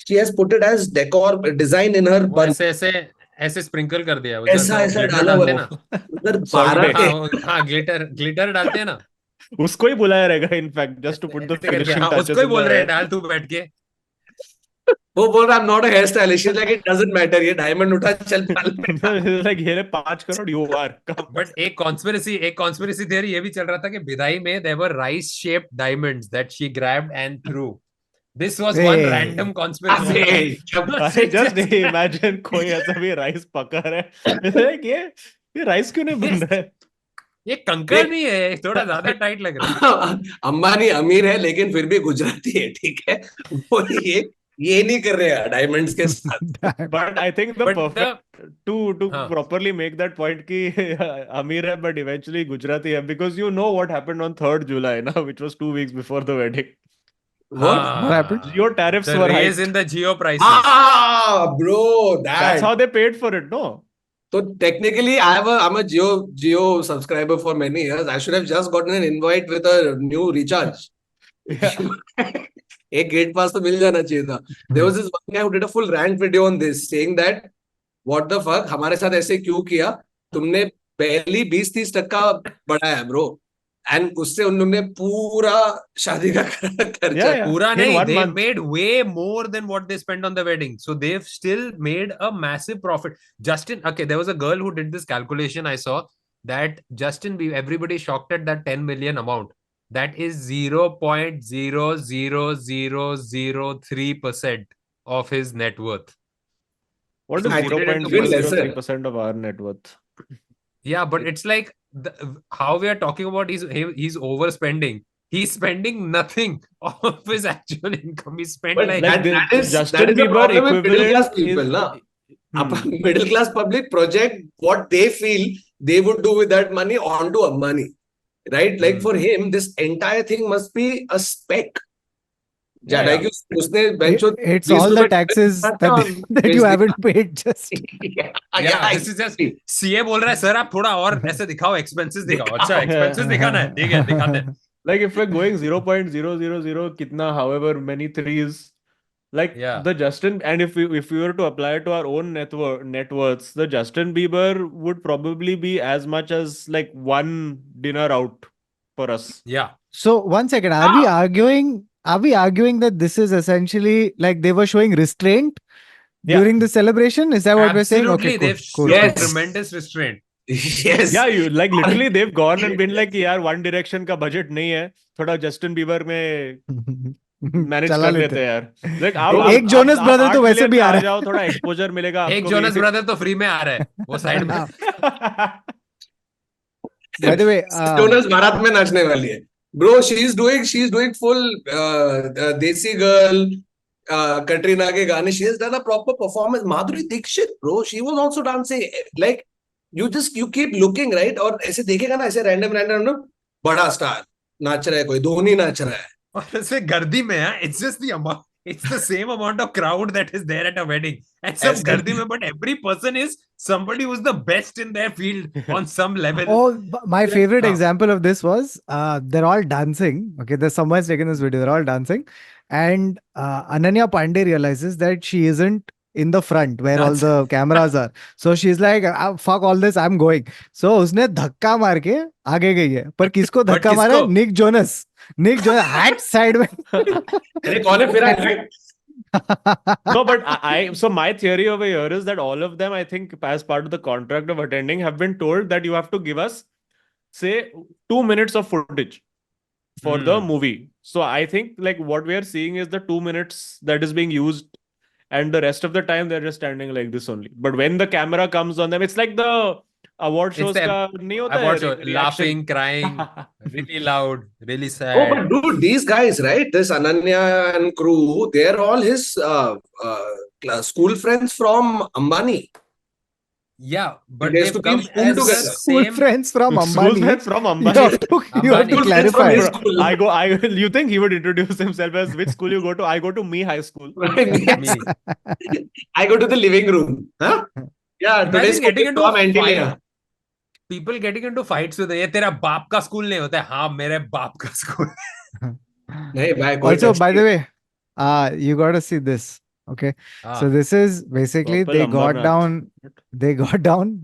she has put it as decor design in her वो bun. ऐसे स्प्रिंकल कर दिया. वो ऐसा जो ऐसा glitter डाला डालते हुआ हैं ना. उधर Salt 12 Bay. हाँ ग्लिटर डालते हैं ना. उसको ही बुलाया रहेगा in fact just to put the ऐसे करके, फिनिशिंग हाँ, टचेस. उसको ही बोल रहे हैं डाल तू बैठ के. वो बोल रहा I'm not a hairstylist. She's like it doesn't matter. ये डायमंड उठा चल बाल में. लाइक ये 5 करोड़ यू आर. बट एक कॉन्स्पिरेसी थियरी ये भी चल रहा था कि विदाई में there were rice shaped diamonds that she grabbed and threw. This was one Hey. random conspiracy. अरे जस्ट इमेजिन कोई ऐसा भी राइस पका रहा है. लाइक ये राइस क्यों नहीं बन रहा है? ये कंकर नहीं है, थोड़ा ज्यादा टाइट लग रहा है. अंबानी अमीर है लेकिन फिर भी गुजराती है, ठीक है. वो ये नहीं कर रहे हैं डायमंड्स के साथ. But I think the But perfect to हाँ. properly make that point कि अमीर है but eventually गुजराती है, because you know what happened on 3rd July ना, which was 2 weeks before the wedding. What happened? Your tariffs The were raise hiked. in the Jio prices. Bro, That's how they paid for it, no? So technically, I'm a Jio subscriber for many years. I should have just gotten an invite with a new recharge. एक gate पास तो मिल जाना चाहिए था. There was this one guy who did a full rant video on this, saying that what the fuck, हमारे साथ ऐसे क्यों किया? तुमने पहली 20-30% बढ़ाया bro. And उससे उन्होंने पूरा शादी का खर्चा. Yeah. पूरा In नहीं, 1 they month. made way more than what they spent on the wedding. So they've still made a massive profit. Okay, there was a girl who did this calculation I saw that Justin Bieber, everybody shocked at that 10 million amount. That is 0.00003% of his net worth. What is I did it even 0.003% of our net worth? Yeah, but it's like how we are talking about he's overspending. He's spending nothing of his actual income. He spent But like that is Justin the Bieber problem with middle class equivalent people, is na? Hmm. Middle class public project what they feel they would do with that money onto Ambani, right? Like for him, this entire thing must be a spec. Yeah, Like उसने bencho It's 20 all the रुपए taxes that on that you Facebook. haven't paid just. Yeah, this is just CA बोल रहा है sir आप थोड़ा और ऐसे दिखाओ expenses दिखाओ. अच्छा expenses दिखाना है, ठीक है दिखाते हैं. Like if we're going 0.000 kitna, however many threes, like Yeah. the Justin, and if we were to apply it to our own net worths, the Justin Bieber would probably be as much as like one dinner out for us. Yeah. So 1 second, are we arguing? Are we arguing that this is essentially like they were showing restraint Yeah. during the celebration? Is that what we're saying? Absolutely, Okay, cool, they've cool. shown Yes. tremendous restraint. Yes. Yeah, you like literally they've gone and been like, यार One Direction का budget नहीं है, थोड़ा Justin Bieber में manage चला कर लेते लेते हैं यार। लाइक Bro, एक जोनस ब्रदर तो 8 वैसे million भी पे आ रहा है। जाओ, थोड़ा एक्सपोजर मिलेगा एक आपको जोनस भी। ब्रदर तो फ्री में आ रहा है वो साइड में। By the way, Jonas बारात में नाचने वाली है. Bro, she's doing full Desi Girl, Katrina के गाने. She has done a proper performance. Madhuri Dixit, bro, she was also dancing. Like you keep looking, right? और ऐसे देखेगा ना, ऐसे random बड़ा स्टार नाच रहा है, कोई धोनी नाच रहा है. और ऐसे गर्दी में है, it's just the amount, it's the same amount of crowd that is there at a wedding, and some ऐसे. गर्दी में, but every person is somebody who's the best in their field on some level. oh, my favorite Wow. example of this was they're all dancing. Okay, there's someone's taken this video. They're all dancing, and Ananya Pandey realizes that she isn't in the front where all That's- the cameras are. So she's like, "Fuck all this, I'm going." So उसने धक्का मार के आगे गई है. पर किसको But धक्का मारा है? किसको? Nick Jonas. Nick Jonas hat side में. अरे कौन है फिर आया? No, but so my theory over here is that all of them, I think, as part of the contract of attending, have been told that you have to give us, say, 2 minutes of footage for the movie. So I think like what we are seeing is the 2 minutes that is being used, and the rest of the time they're just standing like this only. But when the camera comes on them, it's like the award It's shows the का नहीं होता है Award show, reaction. laughing, crying, really loud, really Oh, sad. but dude, these guys, right? This Ananya and crew, they're all his school friends from Ambani. Yeah, but They used they've to be in come school as the together. School same. friends from School Ambani. friends from You Ambani. have to, you have Ambani. to School friends from clarify. his school. You think he would introduce himself as which school you go to? I go to Me High School. Yes. Me. I go to the living room. Huh? Yeah, today's Imagine getting into Tom a Antilia. fight. People getting into fights with ये तेरा बाप का school नहीं होता है. हाँ, मेरे बाप का स्कूल. Hey, bhai, कोई Also, touch by the नहीं. way, you got to see this. Okay, so this is basically Purple they got Ambernath.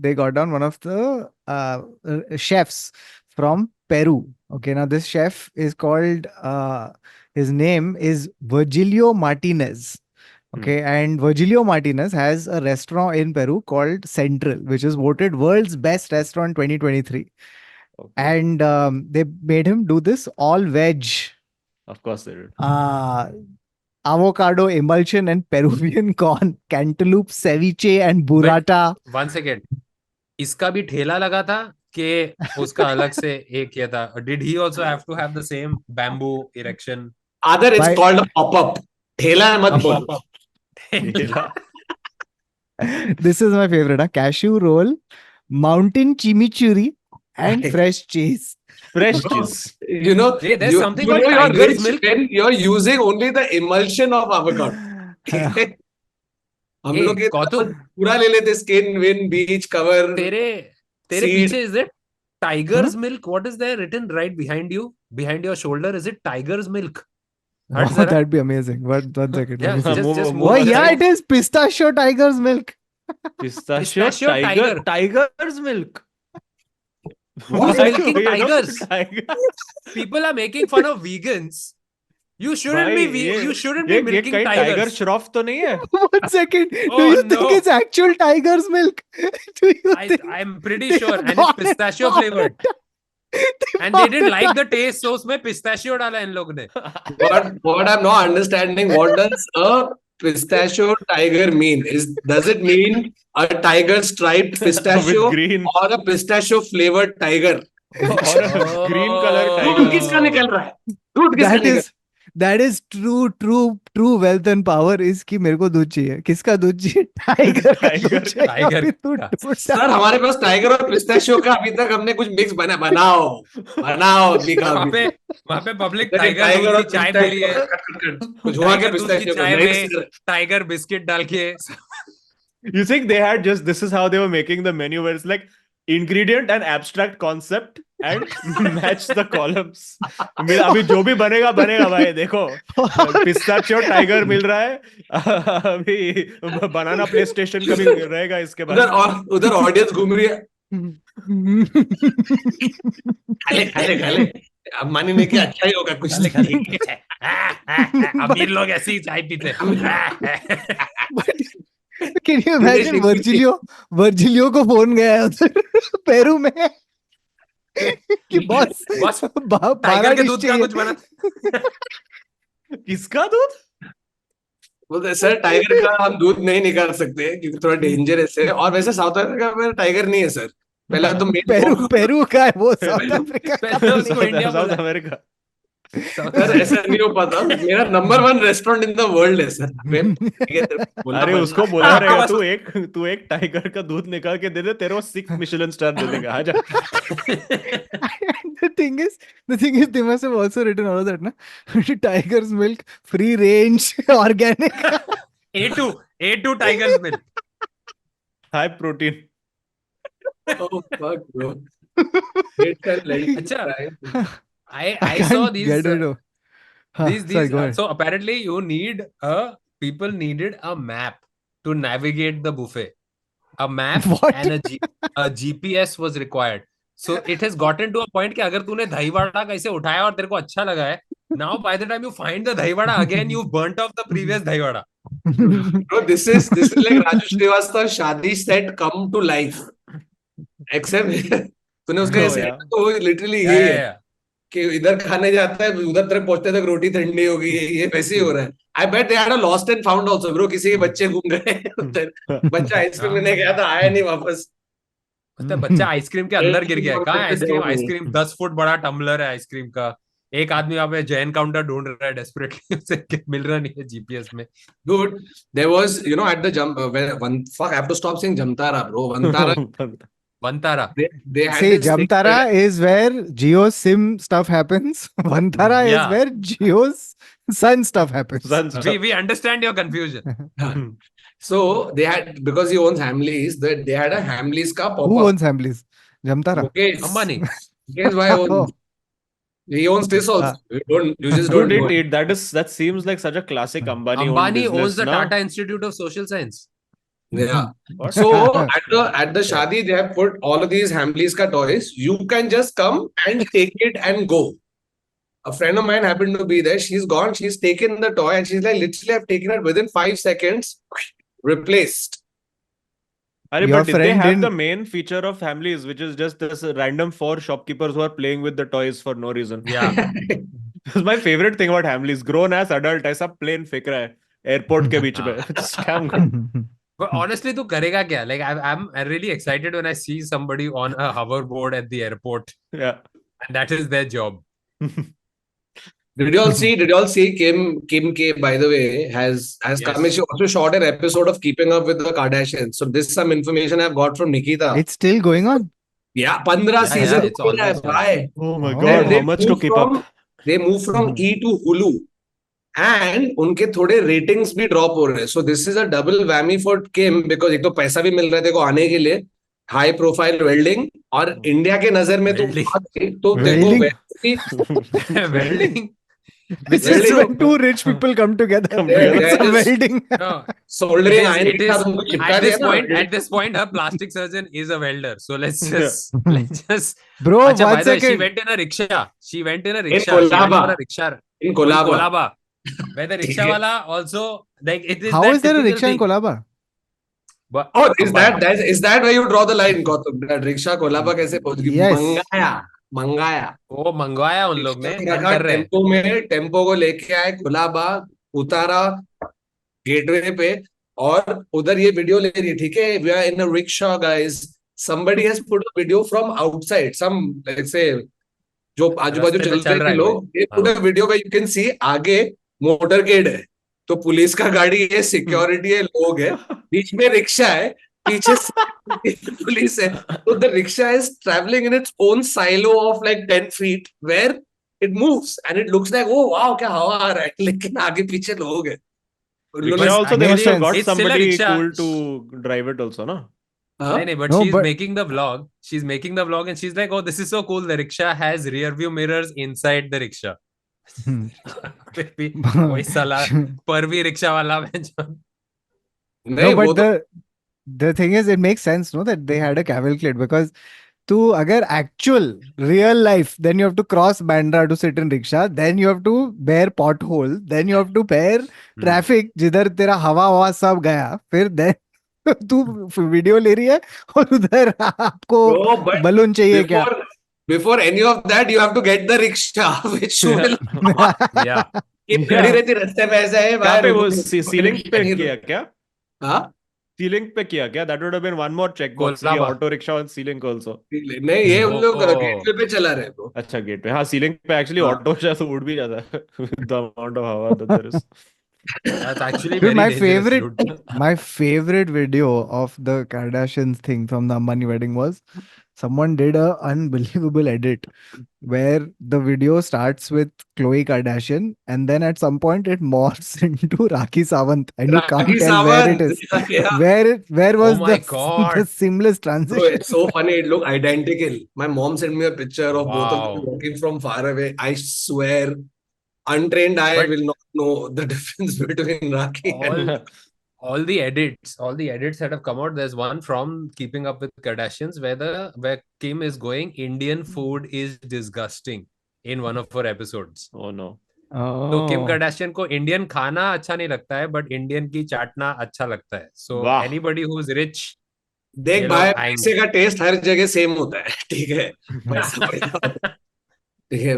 they got down one of the chefs from Peru. Okay, now this chef is called his name is Virgilio Martinez. Okay, and Virgilio Martinez has a restaurant in Peru called Central, which is voted world's best restaurant 2023. Okay. And they made him do this all veg Of course they did. avocado emulsion and Peruvian corn, cantaloupe ceviche and burrata. One second. इसका भी ठेला लगा था कि उसका अलग से एक किया था. Did he also have to have the same bamboo erection? Other, it's Bhai- called a pop-up. ठेला है, मत A बोल. pop-up. This is my favorite, cashew roll, mountain chimichurri, and fresh cheese. Fresh Bro, cheese. You know, Hey, there's you, something you know called you're tiger's rich milk. when you're using only the emulsion of avocado. हम Hey, लोग ये Kautuk, पूरा ले लेते, skin, win, beach, cover. तेरे Seed. पीछे is it tiger's milk? What is there written right behind you, behind your shoulder? Is it tiger's milk? Wow, Hurt zara. that'd be amazing. One second. Yeah, let me see. just Move move Oh, on. yeah, it is pistachio tiger's milk. Pistachio Pistachio tiger's milk. Who's Why milking you know, tigers? tiger? People are making fun of vegans. You shouldn't भाई, be ये- you shouldn't be ये milking कहीं tiger tigers. Shroff तो नहीं है? 1 second. Do Oh, you think no. it's actual tiger's milk? Do you think I'm pretty they sure, have and it's gone pistachio and bought flavored. it? And they didn't like the taste, so उसमें pistachio डाला इन लोग ने. What I'm not understanding, what does a pistachio tiger mean? Does it mean a tiger striped pistachio With green or a pistachio flavored tiger? or a green color Oh. दूध tiger. किसका निकल रहा है? दूध किसका That निकल? is true wealth and power is कि मेरे को दूध चाहिए. किसका दूध चाहिए? टाइगर का दूध Tiger- चाहिए. tiger अभी तू का. ढूंढ सर हमारे पास टाइगर और पिस्ताशियो का अभी तक हमने कुछ मिक्स बनाओ वहाँ पे पब्लिक टाइगर दूध की चाय पी रही है. कुछ हुआ क्या टाइगर दूध की पिस्ताशियो चाय को? में टाइगर बिस्किट डाल के. You think they had just this is how they were making the menu where it's like ingredient and abstract concept and match the columns. अभी जो भी बनेगा भाई देखो पिस्ताचियो टाइगर मिल रहा है अभी बनाना प्ले स्टेशन का भी रहेगा इसके बाद. उधर ऑडियंस घूम रही है. खाले अम्बानी ने क्या अच्छा ही होगा कुछ नहीं. अमीर लोग ऐसे ही चाय पीते. Can you imagine वर्जिलियो को फोन गया है उधर पेरू में कि बॉस बस 12 टाइगर के डिश दूध का चाहिए. कुछ बना. किसका दूध? बोलते सर टाइगर का हम दूध नहीं निकाल सकते क्योंकि थोड़ा डेंजरस है, और वैसे साउथ अफ्रीका में टाइगर नहीं है सर। पहला तो पेरू का है वो, साउथ पेरू- अफ्रीका का पेरू तो उसको इंडिया साउथ बोला। अमेरिका। सर ऐसा नहीं हो पाता, मेरा number 1 restaurant in the world है सर। बोलना अरे पड़ता। उसको बोला आपके रहेगा, पास- तू एक टाइगर का दूध निकाल के दे दे, तेरे को 6 मिशेलिन स्टार दे देगा। आजा। the thing is, they must have also written all of that, na? Tiger's milk, free range, organic. A2 Tiger's milk. High protein. Oh fuck bro. It's a lengthy अच्छा, drive. I can't saw these get rid of. Huh, these sorry, go ahead. so apparently you need people needed a map to navigate the buffet. A map What? and a GPS was required. So it has gotten to a point कि अगर तूने दही वड़ा कैसे उठाया और तेरे को अच्छा लगा है, now by the time you find the dahi vada again, you've burnt off the previous dahi vada. Bro, this is like Raju Srivastava शादी set come to life. Except तूने उसका Oh, ऐसे yeah. तो लिटरली Yeah, यही yeah, है yeah. कि इधर खाने जाता है, उधर तक पहुंचते तक रोटी ठंडी हो गई है, ये वैसे ही हो रहा है। I bet they had a lost and found also bro, किसी के बच्चे घूम गए उधर, बच्चा आइसक्रीम लेने गया था, आया नहीं वापस। मतलब बच्चा आइसक्रीम के अंदर गिर गया है। कहाँ है आइसक्रीम? जाओ। आइसक्रीम 10 फुट बड़ा टम्बलर है आइसक्रीम का। एक आदमी वहां पे जैन काउंटर ढूंढ रहा है डेस्परेटली, उसे मिल रहा नहीं है जीपीएस में। Dude, there was, you know, at the jump, fuck, I have to stop saying Jamtara, bro. Vantara, Vantara. they had See, this thing Jamtara is where Geo's sim stuff happens. Vantara is Yeah. where Geo's sun stuff happens. We understand your confusion. where- So they had, because he owns Hamleys, they had a Hamleys ka Who pop-up. owns Hamleys? Jamtara. Mukesh. Ambani. Mukesh bhai owns. He owns this also. You just don't Dude, know. that seems like such a classic Ambani Ambani owned owns business, the na? Tata Institute of Social Science. Yeah. What? So at the shadi, they have put all of these Hamleys ka toys. You can just come and take it and go. A friend of mine happened to be there. She's gone. She's taken the toy and she's like, literally, I've taken it within 5 seconds. Replaced. Arey, Your but did they friend have didn't- the main feature of Hamleys, which is just this random 4 shopkeepers who are playing with the toys for no reason? Yeah. That's my favorite thing about Hamleys. Grown ass adult, ऐसा plane फेंक रहा है airport के बीच में. It's damn good. But honestly, तू करेगा क्या? Like I'm really excited when I see somebody on a hoverboard at the airport, Yeah. and that is their job. Did you all see? Kim K, by the way, has Yes. come. She also shot an episode of Keeping Up with the Kardashians. So this is some information I've got from Nikita. It's still going on. Yeah, 15 Yeah, season. it's almost done. Bye. Oh my Oh. god, Then how much to moved keep from- up? They move from E to Hulu. And उनके थोड़े ratings भी drop हो रहे हैं. So this is a double whammy for Kim because एक तो पैसा भी मिल रहा है देखो आने के लिए, high profile welding, और इंडिया के नजर में तो देखो Welding? वैसे Welding. This Welding. is when two rich people come together. Come together. It's a Yeah, welding. No, soldering iron it के is साथ उनको चिपका at दिया this ना. point. At this point, her plastic surgeon is a welder. So let's just Bro, Acha, by one the way, she second. went in a rickshaw. She went in a In rickshaw. She went Kolaba. on a rickshaw. In Kolaba. Kolaba. Where the rickshaw wala also like it is. How that is there a typical rickshaw in thing. Kolaba? But Oh, is that where you draw the line, Gautam? That rickshaw Colaba कैसे पहुंच गई? Yes. मंगाया. वो मंगवाया उन लोग ने and रखा कर रहे हैं. टेम्पो में, टेम्पो को लेके आए कोलाबा, उतारा गेटवे पे, और उधर ये वीडियो ले रही है. ठीक है, we are in a rickshaw, guys. Somebody has put a video from outside. Some, let's say, जो आजू बाजू रास्ते पे चल चल रहे रहा थे है लोग, कोई. ये पूरा वीडियो में यू कैन सी आगे मोटरकेड है, तो पुलिस का गाड़ी है, सिक्योरिटी है, लोग है, बीच में रिक्शा है, पीछे पुलिस है. तो the rickshaw is travelling in its own silo of like 10 feet where it moves and it looks like oh wow क्या हवा आ रहा है, लेकिन आगे पीछे लोग है. Rickshaw also, they must have got It's still a somebody rickshaw. cool to drive it also, no? हाँ? नहीं, but No, she's but- making the vlog. She's making the vlog and she's like, "Oh, this is so cool. The rickshaw has rear view mirrors inside the rickshaw." फिर भी वही साला पर भी rickshaw वाला है जो नहीं, No, वो but तो the thing is, it makes sense, no, that they had a cavalcade because to agar actual real life, then you have to cross Bandra to sit in rickshaw, then you have to bear pothole, then you have to bear traffic जिधर तेरा हवा हवा सब गया, फिर then तू video ले रही है और उधर आपको No, but बलून चाहिए क्या? before any of that, you have to get the rickshaw, which will yeah ये खड़ी रहती रास्ते पे ऐसा है कहाँ पे वो बाहर सीलिंग पे किया क्या? हाँ सीलिंग पे किया क्या? That would have been one more check box. ये Colaba. Auto rickshaw on ceiling also. नहीं ये उन लोग Oh. गेटवे पे चला रहे ब्रो अच्छा गेट पे, हाँ सीलिंग पे एक्चुअली हाँ। ऑटो शायद उड़ भी जाता है with the amount of हवा that there is. That's actually Dude, very dangerous, dude. my favorite video of the Kardashians thing from the Ambani wedding was someone did a unbelievable edit where the video starts with Khloe Kardashian and then at some point it morphs into Rakhi Sawant and you can't Rakhi tell where it Sawant. is. Yeah. Where Oh was my the God. seamless Bro, transition? it's so funny. It looked identical. My mom sent me a picture of both of them Wow. walking from far away. I swear, untrained eye But will not know the difference between Rakhi and all the edits that have come out, there's one from Keeping Up with Kardashians where Kim is going, Indian food is disgusting in one of her episodes. Oh no. तो किम Oh. Kardashian को Indian खाना अच्छा नहीं लगता है but Indian की चाटना अच्छा लगता है. सो वाह. एनीबॉडी हु इज रिच, देख You know, भाई I'm- पैसे का टेस्ट हर जगह सेम होता है ठीक है पैसा पैसा ठीक है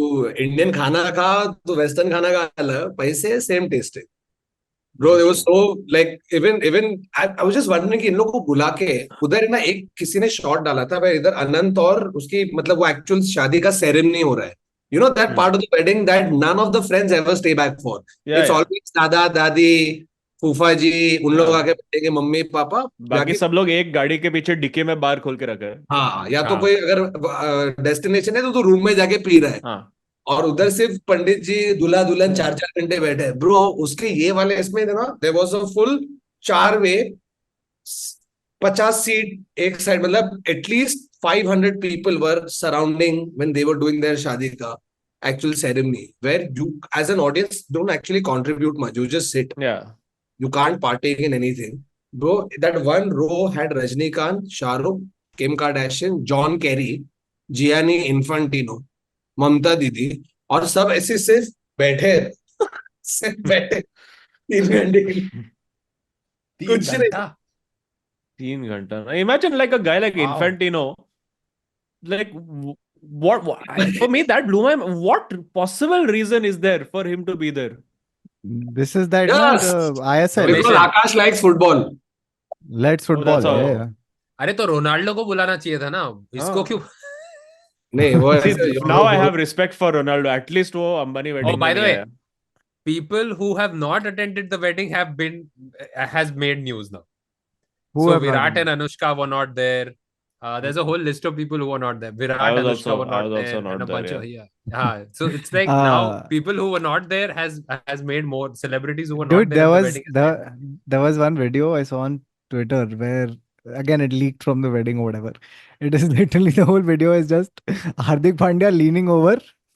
तू इंडियन खाना खा तो वेस्टर्न खाना का अलग पैसे सेम टेस्ट है bro it was so like even I was just wondering कि इन लोगों को बुला के उधर ना एक किसी ने शॉट डाला था भाई इधर अनंत और उसकी मतलब वो एक्चुअल शादी का सेरेमनी हो रहा है you know that part of the wedding that none of the friends ever stay back for Yeah, it's yeah. always दादा दादी फूफा जी उन लोग हाँ. आके बैठेंगे मम्मी पापा बाकी जाके सब लोग एक गाड़ी के पीछे डिक्की में बार खोल के रखा है. हाँ या तो हाँ. कोई अगर डेस्टिनेशन है तो तू रूम में जाके पी रहा है हाँ. और उधर सिर्फ पंडित जी दूल्हा दुल्हन 4-4 घंटे बैठे हैं ब्रो उसके ये वाले इसमें ना there was a full 4 way 50 seat एक साइड मतलब at least 500 people were surrounding when they were doing their शादी का actual ceremony where you as an audience don't actually contribute much you just sit Yeah. you can't partake in anything bro that one row had Rajnikant Shahrukh Kim Kardashian John Kerry Gianni Infantino ममता दीदी और सब ऐसे सिर्फ बैठे सिर्फ बैठे 3 घंटे के लिए कुछ नहीं 3 घंटा. Imagine like a guy like Wow. Infantino. Like what for me that blew my mind. What possible reason is there for him to be there? This is that Yes. the ISL. Listen. because Akash likes football Let's football. that's how- Yeah, yeah. अरे तो Ronaldo को बुलाना चाहिए था ना, इसको हाँ. क्यों? नहीं वो See, ऐसे now I have respect for Ronaldo. At least वो अंबानी wedding by में the नहीं way, आया. People who have not attended the wedding has made news now. Who So have not Virat been? and Anushka were not there. There's a whole list of people who were not there. Virat, I was Anushka also- were not I was there, also not and a there, bunch of yeah. yeah. So it's like Uh, now people who were not there has made more celebrities who were not Dude, there. there at the was wedding has made there was one video I saw on Twitter where again it leaked from the wedding or whatever. It is literally the whole video is just Hardik Pandya leaning over,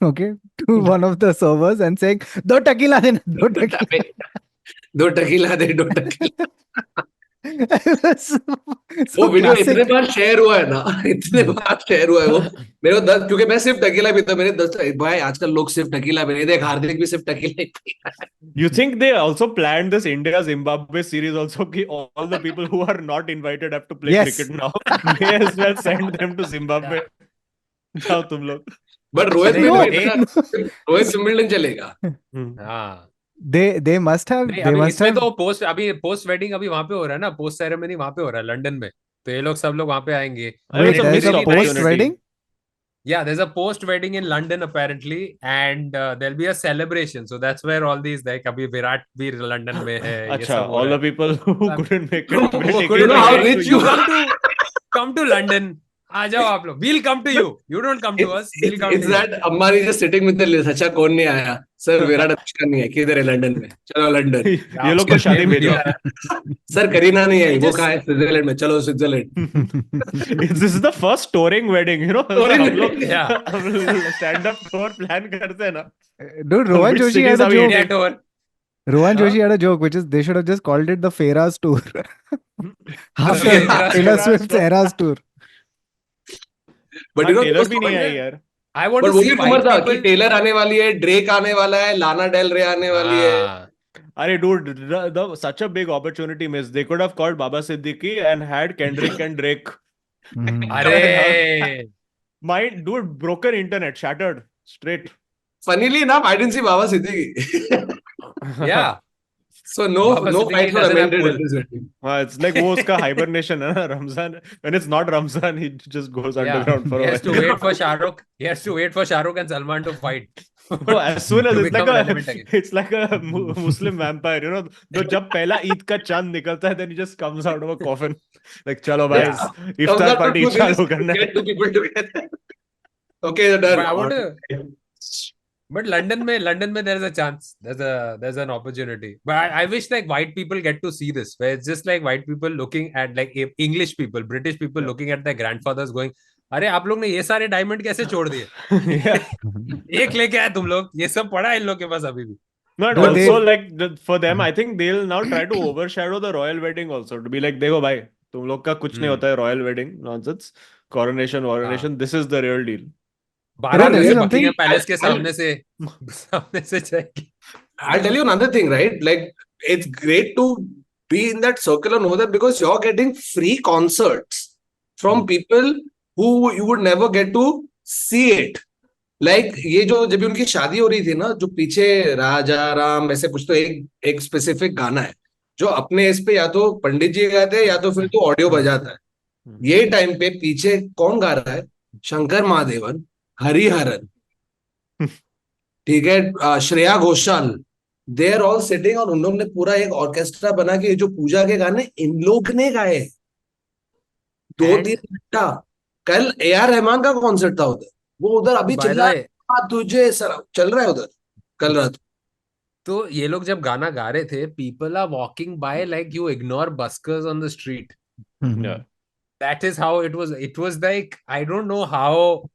okay, to one of the servers and saying, "Do tequila then, do tequila." दो tequila दे दो tequila So वो video classic. इतने बार share हुआ है ना इतने बार share हुआ है वो मेरे को 10 क्योंकि मैं सिर्फ टकीला पीता मैंने 10 भाई आजकल लोग सिर्फ टकीला पी रहे हैं देख हार्दिक भी सिर्फ टकीला ही पी रहा है You think they also planned this India Zimbabwe series also? Ki all the people who are not invited have to play Yes. cricket now. May as well send them to Zimbabwe. जाओ तुम लोग. But Rohit No, में Rohit Wimbledon चलेगा हाँ. They must have नहीं, they अभी must इसमें have तो पोस्ट वेडिंग अभी वहां पे हो रहा है ना, पोस्ट सेरेमनी वहां पे हो रहा है लंदन में, तो ये लोग सब लोग वहां पे आएंगे. अरे wait, it's a there's missed a opportunity. post wedding. Yeah, there's a post wedding in London apparently, and there'll be a celebration. So that's where all these like अभी विराट भी लंदन में है. ये अच्छा, सब हो all रहा the people who couldn't make it. है. will take Couldn't it know how away rich to you come to London. आ जाओ आप लोग. We'll come to you. You don't come to us. We'll come It's to you. that Ambani just sitting with the list अच्छा कौन नहीं आया sir Virat Anushka नहीं है किधर है लंदन में चलो लंदन ये लोग को शादी भेजो. सर करीना नहीं है वो Just- कहाँ है स्विट्जरलैंड में चलो Switzerland This is the first touring wedding, you know. Touring हम लोग yeah. stand up tour plan करते हैं ना. Dude, Rohan Which Joshi cities had a are we joke. India tour. Rohan Huh? Joshi had a joke, which is they should have just called it the Feras tour. After Feras Taylor tour. Swift's Eras tour. But हाँ, you Taylor भी no नहीं आई यार. I want but to वो see भी why rumor था कि people. Taylor आने वाली है ड्रेक आने वाला है लाना डेल रे आने वाली है हाँ. Arey dude, such a big opportunity missed. They could have called Baba Siddiqui and had Kendrick and Drake. Mhm. अरे Dude, broken internet, shattered straight. funnily enough, I didn't see Baba Siddiqui. Yeah. So no Baba no Siddiqui fights were doesn't have amended pull. at this wedding. It's like वो उसका hibernation है ना Ramzan. When it's not Ramzan, he just goes underground for He a has to while. wait for Shah Rukh. He has to wait for Shah Rukh and Salman to fight. No, as soon as To it's like become relevant again. it's like a Muslim vampire, you know. तो जब पहला ईद का चांद निकलता है, then he just comes out of a coffin. Like चलो भाई, Yeah. Iftikhar party Do this चालू to करना है. get two people together. Okay, done. But I want to. But London mein there's a chance. There's an opportunity. But I wish like white people get to see this, where it's just like white people looking at like English people, British people looking at their grandfathers going, अरे आप लोग ने ये सारे diamond कैसे छोड़ दिए? Yeah. एक लेके आए तुम लोग, ये सब पड़ा है इन लोग के पास अभी भी. No, and But also they- like for them, I think they'll now try to overshadow the royal wedding also to be like, देखो भाई, तुम लोग का कुछ नहीं होता है royal wedding nonsense, coronation, this is the real deal. बारात tell you ऐसे something? बकिंगम पैलेस के सामने से जाएगी. I'll tell you another thing, right? Like, it's great to be in that circle and know that because you're getting free concerts from people who you would never get to see it. Like, ये जो जब भी उनकी शादी हो रही थी ना, जो पीछे राजा राम ऐसे कुछ तो एक स्पेसिफिक गाना है जो अपने इस पे या तो पंडित जी गाते हैं या तो फिर तो ऑडियो बजाता है. ये टाइम पे पीछे कौन गा रहा है? शंकर महादेवन, हरिहरन, ठीक है, Shreya Ghoshal, they are all sitting और उन लोग ने पूरा एक ऑर्केस्ट्रा बना के जो पूजा के गाने इन लोग ने गाए 2-3 घंटा. कल AR रहमान का कॉन्सर्ट था उधर, वो उधर अभी By चल the रहा way, है, तुझे सर चल रहा है उधर कल रात. तो ये लोग जब गाना गा रहे थे, people are walking by like you ignore buskers on the street. Yeah. That is how it was. It was like I don't know how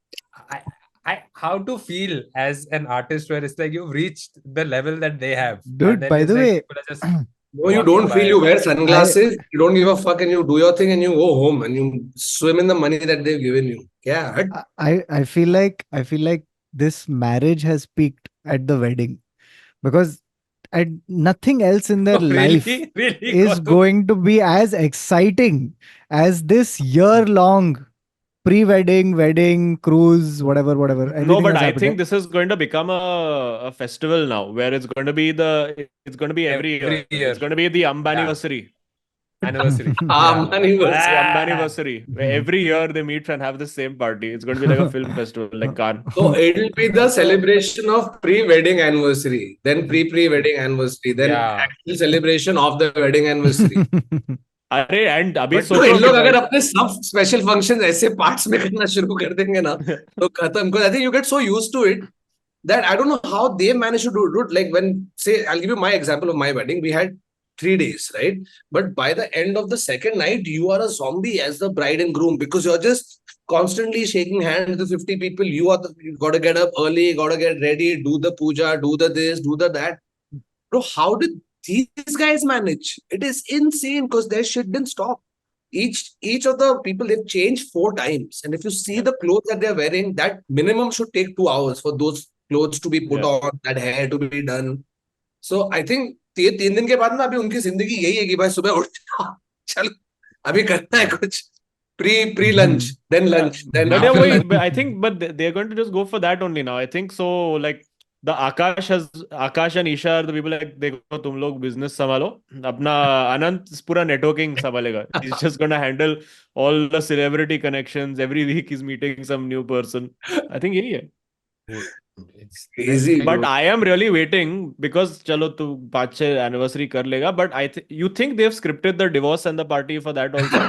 to feel as an artist where it's like you've reached the level that they have. Dude, And then by it's the like way, people are just No, you walking don't by. feel. You wear sunglasses, you don't give a fuck, and you do your thing, and you go home and you swim in the money that they've given you. Yeah, I feel like this marriage has peaked at the wedding because and nothing else in their Oh, life really is Gautam? going to be as exciting as this year-long pre-wedding, wedding, cruise, whatever. No, Everything but has I happened. think this is going to become a festival now, where it's going to be every year. Every year. It's going to be the Ambaniversary. Anniversary. Anniversary. Ambaniversary. Where every year they meet and have the same party. It's going to be like a film festival, like Cannes. So it'll be the celebration of pre-wedding anniversary, then pre-wedding anniversary, then Yeah. actual celebration of the wedding anniversary. अरे and अभी तो सोचो इन लोग कि अगर अपने सब special function ऐसे पार्ट्स में करना शुरू कर देंगे ना तो खत्म. Because I think you get so used to it that I don't know how they manage to do it. Like when, say, I'll give you my example of my wedding. We had 3 days, right? But by the end of the second night, you are a zombie as the bride and groom because you're just constantly shaking hands with 50 people. You got to get up early, got to get ready, do the puja, do the this, do the that. Bro, how did these guys manage? It is insane because their shit didn't stop. Each of the people, they've changed 4 times. And if you see the clothes that they're wearing, that minimum should take 2 hours for those clothes to be put on, that hair to be done. So I think 3 दिन के बाद ना अभी उनकी जिंदगी यही है कि भाई सुबह उठ चल अभी करना है कुछ. Pre lunch, then lunch, then But yeah, after lunch. but I think they're going to just go for that only now. I think so. Like the Akash and Isha are the people like देखो तुम लोग business संभालो. अपना अनंत पूरा networking संभालेगा. He's just gonna handle all the celebrity connections. Every week he's meeting some new person. I think यही है. It's Crazy. But I am really waiting because चलो तू 5-6 anniversary कर लेगा. But you think they've scripted the divorce and the party for that also?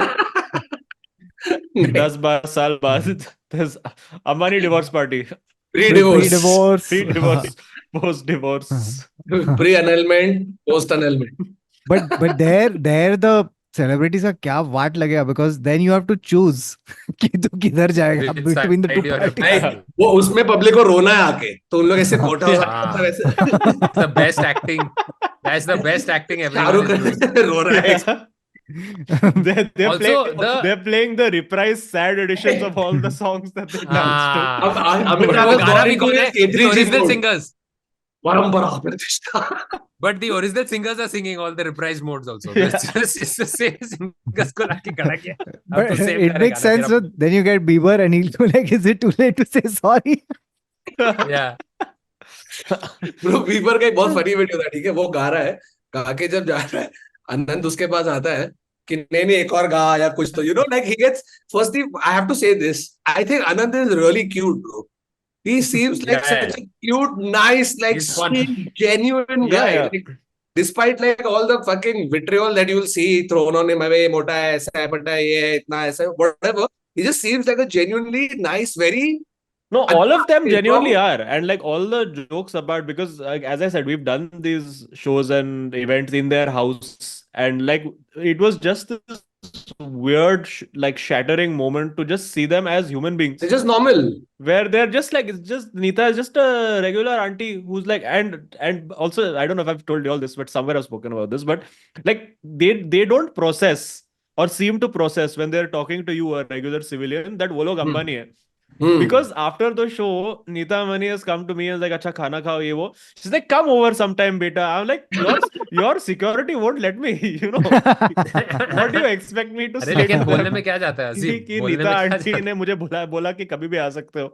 10-12 साल बाद there's Ambani divorce party. Pre-divorce. Pre-divorce, post-divorce. Pre-annulment, post-annulment. but there the celebrities का क्या वाट लगेगा because then you have to choose कि तू किधर जाएगा Which between the side two you have to parties. नहीं, वो उसमें पब्लिक को रोना है आके तो उन लोग ऐसे कोटा हाँ. वैसे It's the best acting. That's the best acting Shahrukh everyone is doing. रो रहा है. They're playing the reprise sad editions of all the songs that they danced to. हाँ. Amitabh वो गाना भी Bachchan कौन है? is K3G The original mode. singers. परंपरा प्रतिष्ठा. But the original singers are singing all the reprise modes also. It's the same singers को लाके खड़ा किया. अब But तो same it makes करेगा sense. ना So then you get Bieber and he'll be like, is it too late to say sorry? तेरा. Yeah. Bro Bieber का एक बहुत फनी वीडियो था, ठीक है, वो गा रहा है, गा के जब जा रहा है, अनंत उसके पास आता है कि नहीं नहीं एक और गा या कुछ, तो like he gets, firstly I have to say this, I think Anant is really cute bro. He seems like Yeah, such a cute, nice, like He's fun. sweet, genuine Yeah, guy. yeah. Like, despite like all the fucking vitriol that you will see thrown on him, अबे मोटा है, ऐसा है, बड़ा है, ये है, इतना ऐसा है, whatever. He just seems like a genuinely nice, very No, all of them अच्छा genuinely from. are. And like all the jokes about, because like, as I said, we've done these shows and events in their house, and like it was just this weird, like shattering moment to just see them as human beings. They're just normal. Where they're just like, it's just Neeta is just a regular auntie who's like, and also I don't know if I've told you all this, but somewhere I've spoken about this, but like they don't process or seem to process when they're talking to you, a regular civilian, that वो लोग अंबानी है. Because after the show, Neeta Mani has come to me and like, "Acha khana khao ye wo." She's like, "Come over sometime, beta." I'm like, "Your security won't let me, you know. What do you expect me to अरे say लेकिन to बोलने them में क्या जाता है अजीम, कि बोलने नीता में क्या आंटी जाता ने मुझे बोला कि कभी भी आ सकते हो."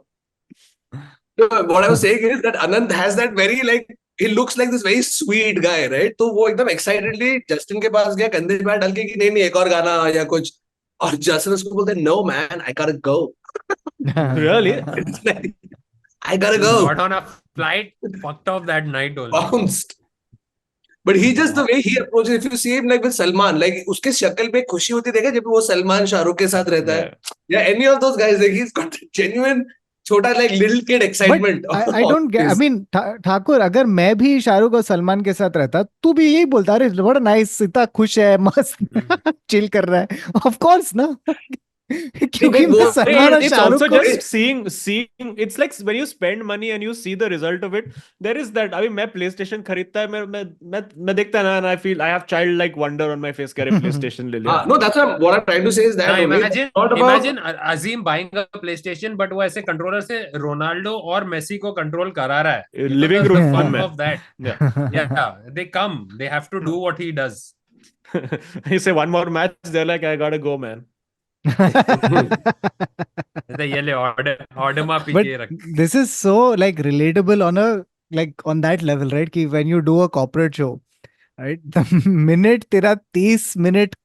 What I was saying is that Anand has that very like, he looks like this very sweet guy, right? तो वो एकदम excitedly जस्टिन के पास गया, कंधे पे हाथ डाल के कि नहीं नहीं एक और गाना या कुछ, और जस्टिन उसको बोलते हैं, no man, I gotta go. Really? It's like, I gotta है. go. Got on a flight, fucked off that night only. Bounced. But he just, the way he approaches, if you see him like with Salman, like उसके शक्ल पे खुशी होती देखा जब वो सलमान शाहरुख के साथ रहता है, Yeah. या any of those guys, like he's got genuine छोटा like little kid but excitement. I don't get, I mean Thakur, अगर मैं भी शाहरुख और सलमान के साथ रहता तू भी यही बोलता, अरे बड़ा नाइस, इतना खुश है, मस्त चिल कर रहा है, ऑफ कोर्स ना. क्योंकि वो मैं सलमान और It's शाहरुख also को just seeing it's like when you spend money and you see the result of it, there is that. I mean, मैं PlayStation खरीदता है, मैं देखता है ना, and I feel I have childlike wonder on my face कि अरे PlayStation ले लिया. No, that's what I'm trying to say is that Now only. imagine, Not about. imagine Azim buying a PlayStation, but वो ऐसे controller से Ronaldo और Messi को control करा रहा है. Living The room fun में. of that. Yeah. Yeah, they come. They have to do what he does. You say one more match, they're like, I gotta go, man. ये ले order मा P But के रख. this is so like relatable on a, like on that level, right? कि when you do a corporate show, right? The minute तेरा 30 minute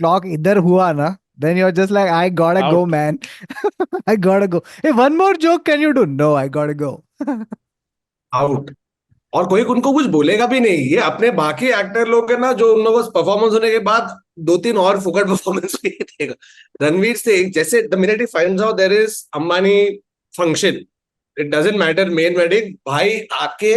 clock इधर हुआ ना, then you're just like, I gotta go, Out. man. I gotta go. Hey, one more joke can you do? No, I gotta go. Out. और कोई उनको कुछ बोलेगा भी नहीं, ये अपने बाकी एक्टर लोग है ना, जो उन लोगों को परफॉर्मेंस होने के बाद 2-3 और फुकट परफॉर्मेंस भी देगा. रणवीर सिंह जैसे, the minute he finds out there is Ambani function, it doesn't matter main wedding, भाई आके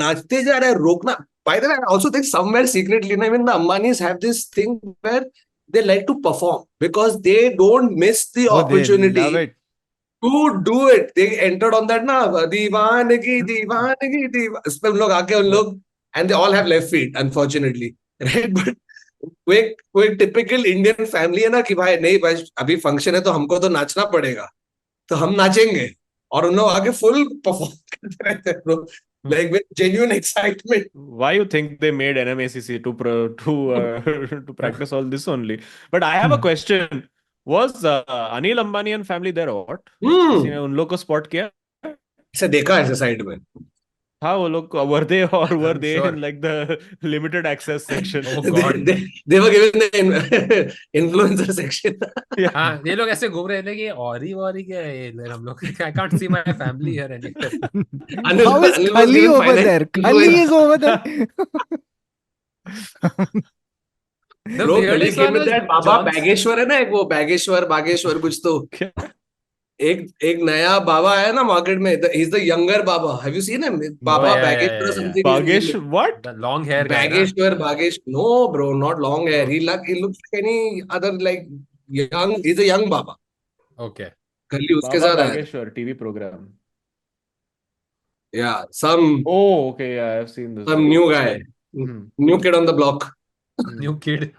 नाचते जा रहे हैं, रोकना. By the way I also think somewhere secretly ना, even the Ambanis have this thing where they like to perform because they don't miss the Oh, they opportunity love it. to do it. They entered on that ना, दीवानगी दीवानगी इस पे उन लोग आके उन लोग, and they all have left feet unfortunately, right? But वो एक टिपिकल इंडियन फैमिली है ना कि भाई नहीं भाई अभी फंक्शन है तो हमको तो नाचना पड़ेगा, तो हम नाचेंगे, और उन लोग आके फुल परफॉर्म करते रहते हैं bro, like with genuine excitement. Why you think they made NMACC to practice all this only? But I have a question. Was Anil Ambani and family there or what? किसी ने उन लोग को spot किया? ऐसा देखा ऐसे साइड में. हाँ, वो लोग were they I'm in sure. like the limited access section? Oh God. they were given the influencer section. हाँ, ये लोग ऐसे घूम रहे थे कि औरी क्या है ये लोग, हम लोग. I can't see my family here anywhere. Anil How is was Kali given over finance there? Kali is over there. The Bro, Kali weirdest came one with was that Baba John's. Bageshwar है ना, एक वो बागेश्वर कुछ तो, क्या? एक नया बाबा आया ना मार्केट में, he is the younger Baba. Have you seen him? Baba Oh, yeah, Bageshwar or yeah. something. Bagesh, what? The long hair guy, na? Bagesh. No, bro, not long hair. He looks like any other like young. He's a young Baba. Okay. Kali उसके Baba साथ आया. Bageshwar TV program. Yeah, some Oh, okay, yeah, I've seen this. new guy, new kid on the block, New kid.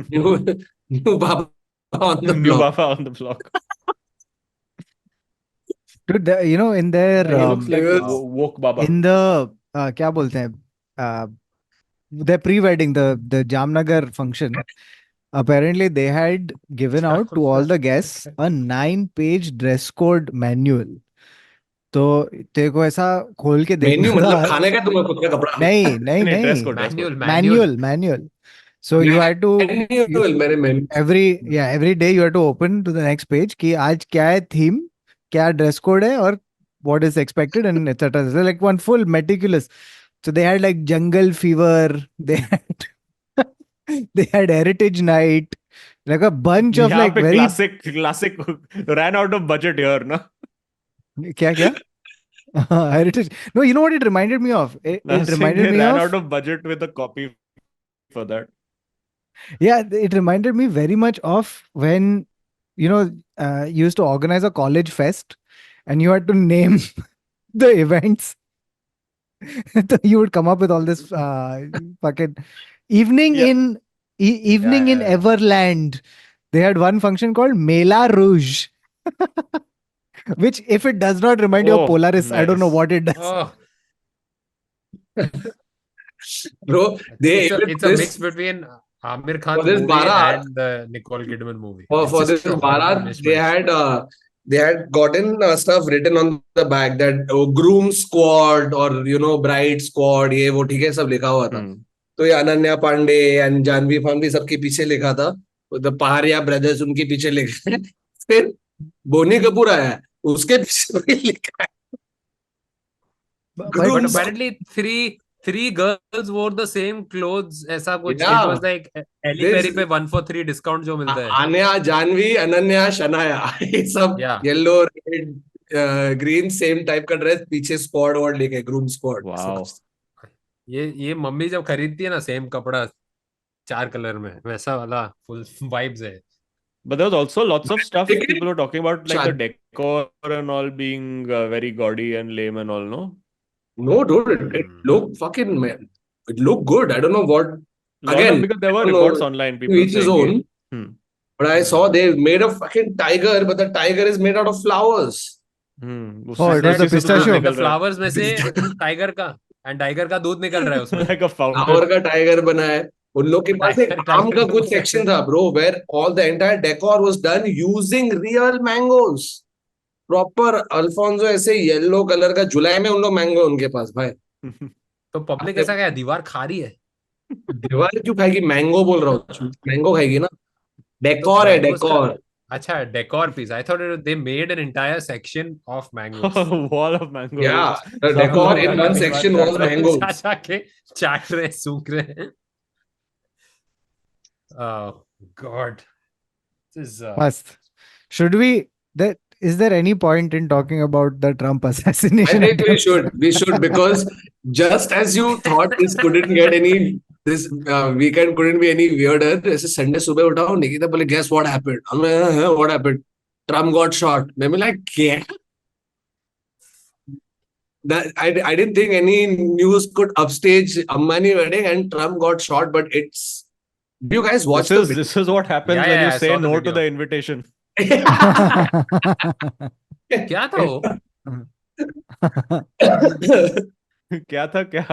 new Baba on the New block. Baba on the block. Dude, you know, in their He looks like woke Baba. in the क्या बोलते हैं, their pre-wedding, the Jamnagar function, apparently they had given out to all the guests a 9-page dress code manual. तो तेरे को ऐसा खोल के देखना मेन्यू मतलब था। खाने का तुम्हें खुद का कपड़ा नहीं नहीं नहीं, dress नहीं, code, dress code. manual. So you had to Manual, मेरे menu every day you had to open to the next page कि आज क्या है theme, क्या dress code है और what is expected and etc. So like one full meticulous. So they had like jungle fever, they had they had heritage night, like a bunch of यहाँ like पे very classic ran out of budget here ना. क्या heritage. No, you know what it reminded me of? It Saying reminded they me ran of out of budget with a copy for that. yeah, it reminded me very much of when you know you used to organize a college fest and you had to name the events. So you would come up with all this fucking evening Yeah. in evening in yeah. Everland. They had one function called Mela Rouge, which if it does not remind you of Oh, Polaris, I don't know nice. what it does. Oh, bro. They even it's a this mix between Amir Khan's for this movie Bharat, and the Nicole Kidman movie. for, It's for just this a horrible Bharat, mishmash. they had gotten stuff written on the back that groom squad or bride squad ये वो ठीक है सब लिखा हुआ था. Hmm. तो ये अनन्या पांडे एंड जानवी फानवी सबके पीछे लिखा था. द पहाड़िया ब्रदर्स उनके पीछे लिखा है. फिर बोनी कपूर आया है, उसके पीछे भी लिखा है. But But Groom apparently three girls wore the same clothes. ऐसा कुछ. Yeah. It was like Ellie This- Perry पे 1 for 3 discount जो मिलता है. आन्या जानवी अनन्या शनाया ये सब Yeah. Yellow red green same type का ड्रेस, पीछे स्क्वाड वर्ड लिखे ग्रूम स्क्वाड. Wow. ये मम्मी जब खरीदती है ना सेम कपड़ा 4 कलर में, वैसा वाला फुल वाइब्स है. But there was also lots of stuff Ticket- people were talking about, like the Chad- decor and all being very gaudy and lame and all, no? No, dude, it looked fucking man. It looked good. I don't know what. Lot Again, of, because there were I don't know, reports online, to people each his saying own. it. Hmm. But I saw they made a fucking tiger, but the tiger is made out of flowers. Hmm. Oh, it was a pistachio. The flowers में से tiger का and tiger का दूध निकल रहा है उसमें. Like a fountain. Flower का टाइगर बना है. उन लोग के पास एक Tiger- आम का tiger- कुछ सेक्शन था, bro, where all the entire decor was done using real mangoes. Proper Alfonso ऐसे येलो कलर का. जुलाई में उन लोग मैंगो उनके पास भाई. तो पब्लिक ऐसा क्या दीवार खा रही है. दीवार क्यों खाएगी? मैंगो बोल रहा हूँ, मैंगो खाएगी ना. डेकोर है, mangoes का- डेकोर. अच्छा decor piece. I thought they made an entire section of mangoes. Wall of mango. Yeah, the Some decor लोग in आके one दीवार section काट was रहे हैं. mangoes. चाचा के चाट रहे सूख रहे हैं. Oh God, this is Must. Should we? That is there any point in talking about the Trump I assassination? think we attempt? should because just as you thought this couldn't get any, this weekend couldn't be any weirder. ऐसे Sunday सुबह उठाओ, निकिता बोले guess what happened? I'm like, what happened? Trump got shot. मैं भी like क्या? That I didn't think any news could upstage Ambani wedding and Trump got shot, but it's. Do you guys watch the video? This is what happens Yeah, when yeah, you I say saw the no to video. the invitation. क्या था वो? क्या था क्या?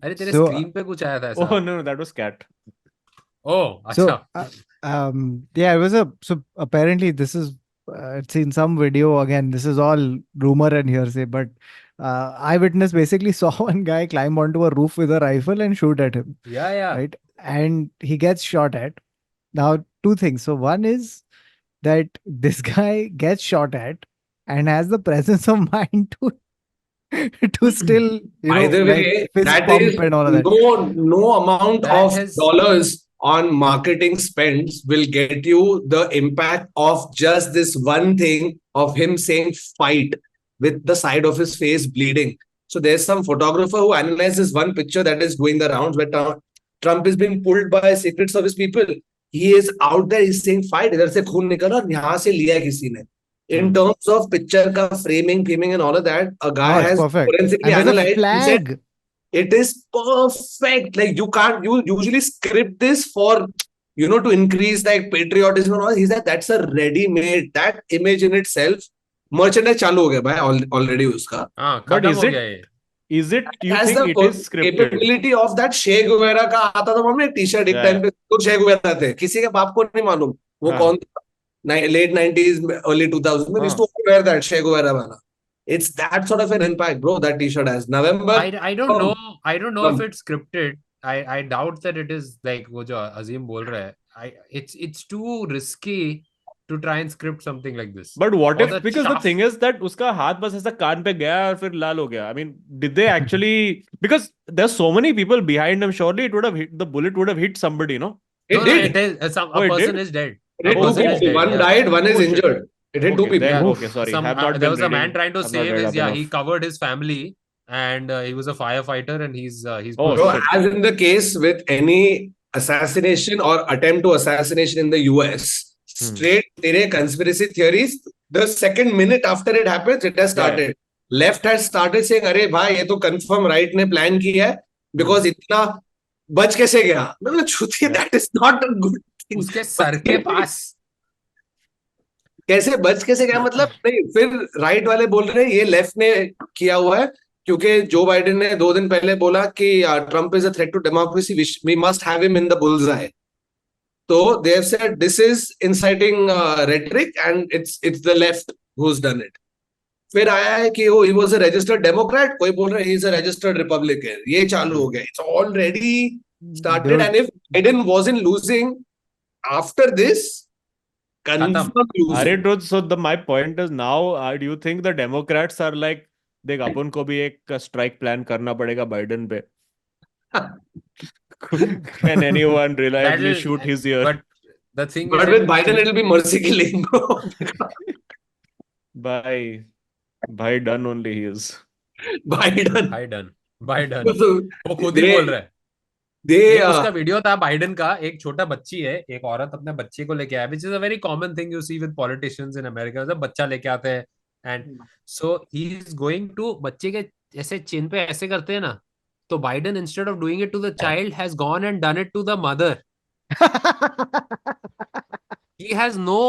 अरे तेरे So, screen पे कुछ आया था Oh ऐसा. no, that was cat. Oh, So, अच्छा. yeah, it was so apparently this is it's in some video again. This is all rumor and hearsay, but eyewitness basically saw one guy climb onto a roof with a rifle and shoot at him, Yeah. right? And he gets shot at. Now, two things. So one is that this guy gets shot at and has the presence of mind to still By the way, like, fist that pump is and all of that. no amount That of has- dollars on marketing spends will get you the impact of just this one thing of him saying fight with the side of his face bleeding. So there's some photographer who analyzes one picture that is doing the rounds where Trump is being pulled by Secret Service people. He is out there, he's saying fight. इधर से खून निकल रहा है, यहाँ से लिया किसी ने. In terms of picture ka framing and all of that, a guy Oh, it's has perfect. forensically And there's a analyzed. He said, flag. it is perfect. Like you usually script this for, to increase like patriotism and all. He said that's a ready-made, that image in itself. Merchandise चालू हो गया भाई already उसका. हाँ, But खत्म is हो it- गया ये. Is it? You Has think the it is scripted? capability of that Che Guevara का आता था मालूम है टी-शर्ट एक Yeah, टाइम पे तो Che Guevara थे. किसी के बाप को नहीं मालूम वो हाँ. कौन था. Late 90s, early 2000s में we used to wear that Che Guevara वाला. It's that sort of an impact, bro, that t-shirt has. November. I don't know. I don't know if Trump. it's scripted. I doubt that it is like वो जो Azim बोल रहा है. It's too risky to try and script something like this. But what Or if, the because the chaff. thing is that उसका हाथ बस ऐसा कान पे गया और फिर लाल हो गया. I mean, did they actually, because there's so many people behind him, surely it would have hit, the bullet would have hit somebody, no? It No, did. it is Oh, a it person did? is dead. It hit A two person is people. dead. One Yeah. died, one is Oh, shit. injured. It hit two Okay, people. then, Oof. okay, sorry. Some Have not there been was a man reading. trying to I've not save read his. up Yeah, enough. he covered his family, and he was a firefighter, and he's Oh, So, shit. as in the case with any assassination or attempt to assassination in the US, straight तेरे conspiracy theories, the second minute after it happens, it has Yeah, yeah. started. Left has started saying, अरे भाई ये तो confirm right ने plan किया है because इतना बच कैसे गया? मतलब छुट्टी, Yeah. that is not a good thing. उसके सर के पास. कैसे बच कैसे गया मतलब नहीं, फिर राइट वाले बोल रहे हैं ये लेफ्ट ने किया हुआ है क्योंकि जो बाइडेन ने 2 दिन पहले बोला कि Trump is a threat to democracy, we must have him in the bull's eye. तो they have said this is inciting rhetoric and it's the left who has done it. फिर आया है कि वो he was a registered Democrat, कोई बोल रहा है he is a registered Republican. ये चालू हो गया. It's already started. Dude, And if Biden wasn't losing after this, confirm losing. अरे dude, so my point is now, do you think the Democrats are like, देख अपन को भी एक strike plan करना पड़ेगा बाइडेन पे. Can anyone reliably That'll- shoot his ear? But the thing But is, with Biden, it'll be mercy killing, bro. By done only he is. Biden. Biden. So वो खुद ही they- बोल रहा है. they, एक उसका वीडियो था Biden का. एक छोटा बच्ची है, एक औरत अपने बच्चे को लेके आया, which is a very common thing you see with politicians in America. जब बच्चा लेके आते हैं, and so he is going to बच्चे के ऐसे चिन पे ऐसे करते हैं ना, तो Biden instead of doing it to the child has gone and done it to the mother. He has no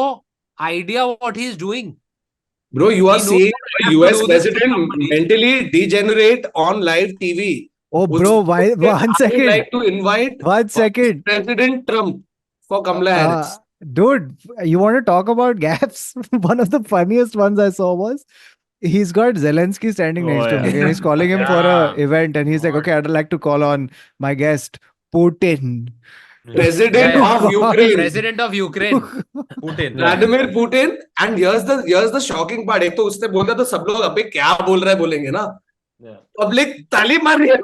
idea what he is doing. bro, you are He knows seeing that a I have to US do this to president somebody. mentally degenerate on live TV. oh, bro, why? One I would second. like to invite 1 second. President Trump for Kamala Harris. Dude, you want to talk about gaps? One of the funniest ones I saw was he's got Zelensky standing Oh, next to him. yeah. Okay, and he's calling him for Yeah. a event, and he's like, God. "Okay, I'd like to call on my guest, Putin." President Yeah. of Ukraine. President of Ukraine, Putin. Vladimir Putin. And here's the shocking part. एक तो उसने बोला तो सब लोग अबे क्या बोल रहा है बोलेंगे ना. Yeah. पब्लिक ताली मार रही है.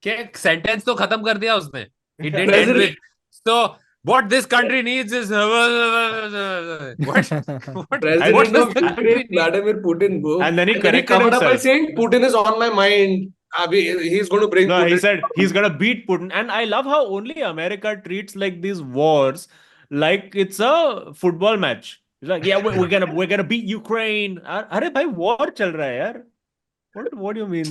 क्या सेंटेंस तो खत्म कर दिया उसने. It didn't end President- with, so what this country needs is what? What President does of the country Ukraine, need? Vladimir Putin, bro. And then he And corrected covered up by himself. saying Putin is on my mind. He's going to bring No, Putin. he said he's gonna beat Putin. And I love how only America treats like these wars like it's a football match. It's like, yeah, we're gonna beat Ukraine. अरे भाई war चल रहा है यार. What do you mean?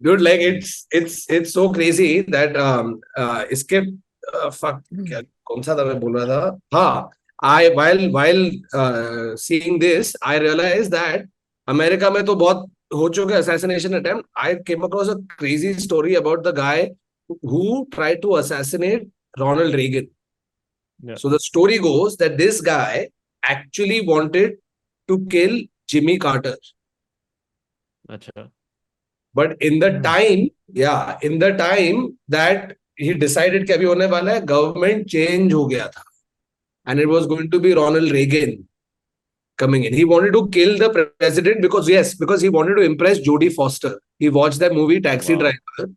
Dude, like it's so crazy that इसके fuck क्या कौन सा था मैं बोल रहा था. हाँ, I while seeing this, I realized that America में तो बहुत हो चुके assassination attempt. I came across a crazy story about the guy who tried to assassinate Ronald Reagan. Yeah. So the story goes that this guy actually wanted to kill Jimmy Carter. अच्छा. But in the time that he decided कि अभी होने वाला है, government change हो गया था. And it was going to be Ronald Reagan coming in. He wanted to kill the president because he wanted to impress Jodie Foster. He watched that movie Taxi Wow. Driver.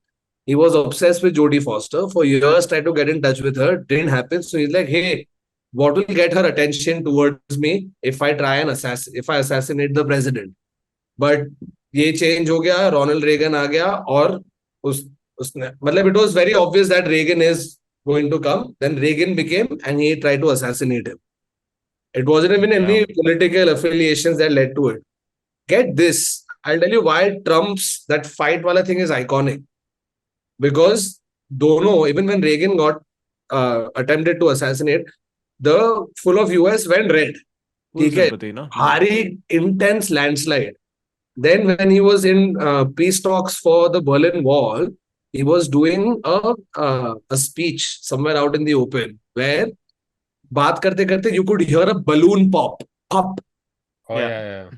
He was obsessed with Jodie Foster. For years, tried to get in touch with her. Didn't happen. So he's like, hey, what will get her attention towards me if I assassinate the president? But ये change हो गया, Ronald Reagan आ गया और उसने मतलब it was very obvious that Reagan is going to come. Then Reagan became and he tried to assassinate him. It wasn't even any political affiliations that led to it. Get this, I'll tell you why Trump's that fight wala thing is iconic. Because dono, even when Reagan got attempted to assassinate, the full of US went red. Full ठीक है, sympathy, no? भारी intense landslide. Then when he was in peace talks for the Berlin Wall, he was doing a speech somewhere out in the open where बात करते करते you could hear a balloon pop. Oh Yeah. yeah.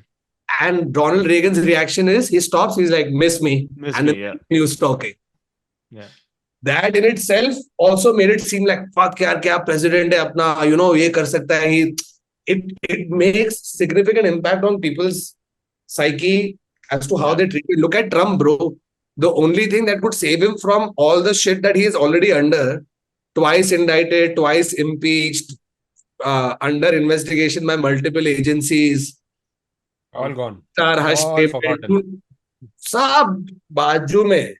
And Ronald Reagan's reaction is he stops, he's like, miss me. Miss And me, then yeah. he was talking. Yeah. That in itself also made it seem like, fuck yaar, kya president hai apna, ye kar sakta hai. It makes significant impact on people's psyche as to how Yeah. they treat it. Look at Trump, bro. The only thing that could save him from all the shit that he is already under, twice indicted, twice impeached, under investigation by multiple agencies, All gone. चार hush All statement, forgotten. सब बाजू में.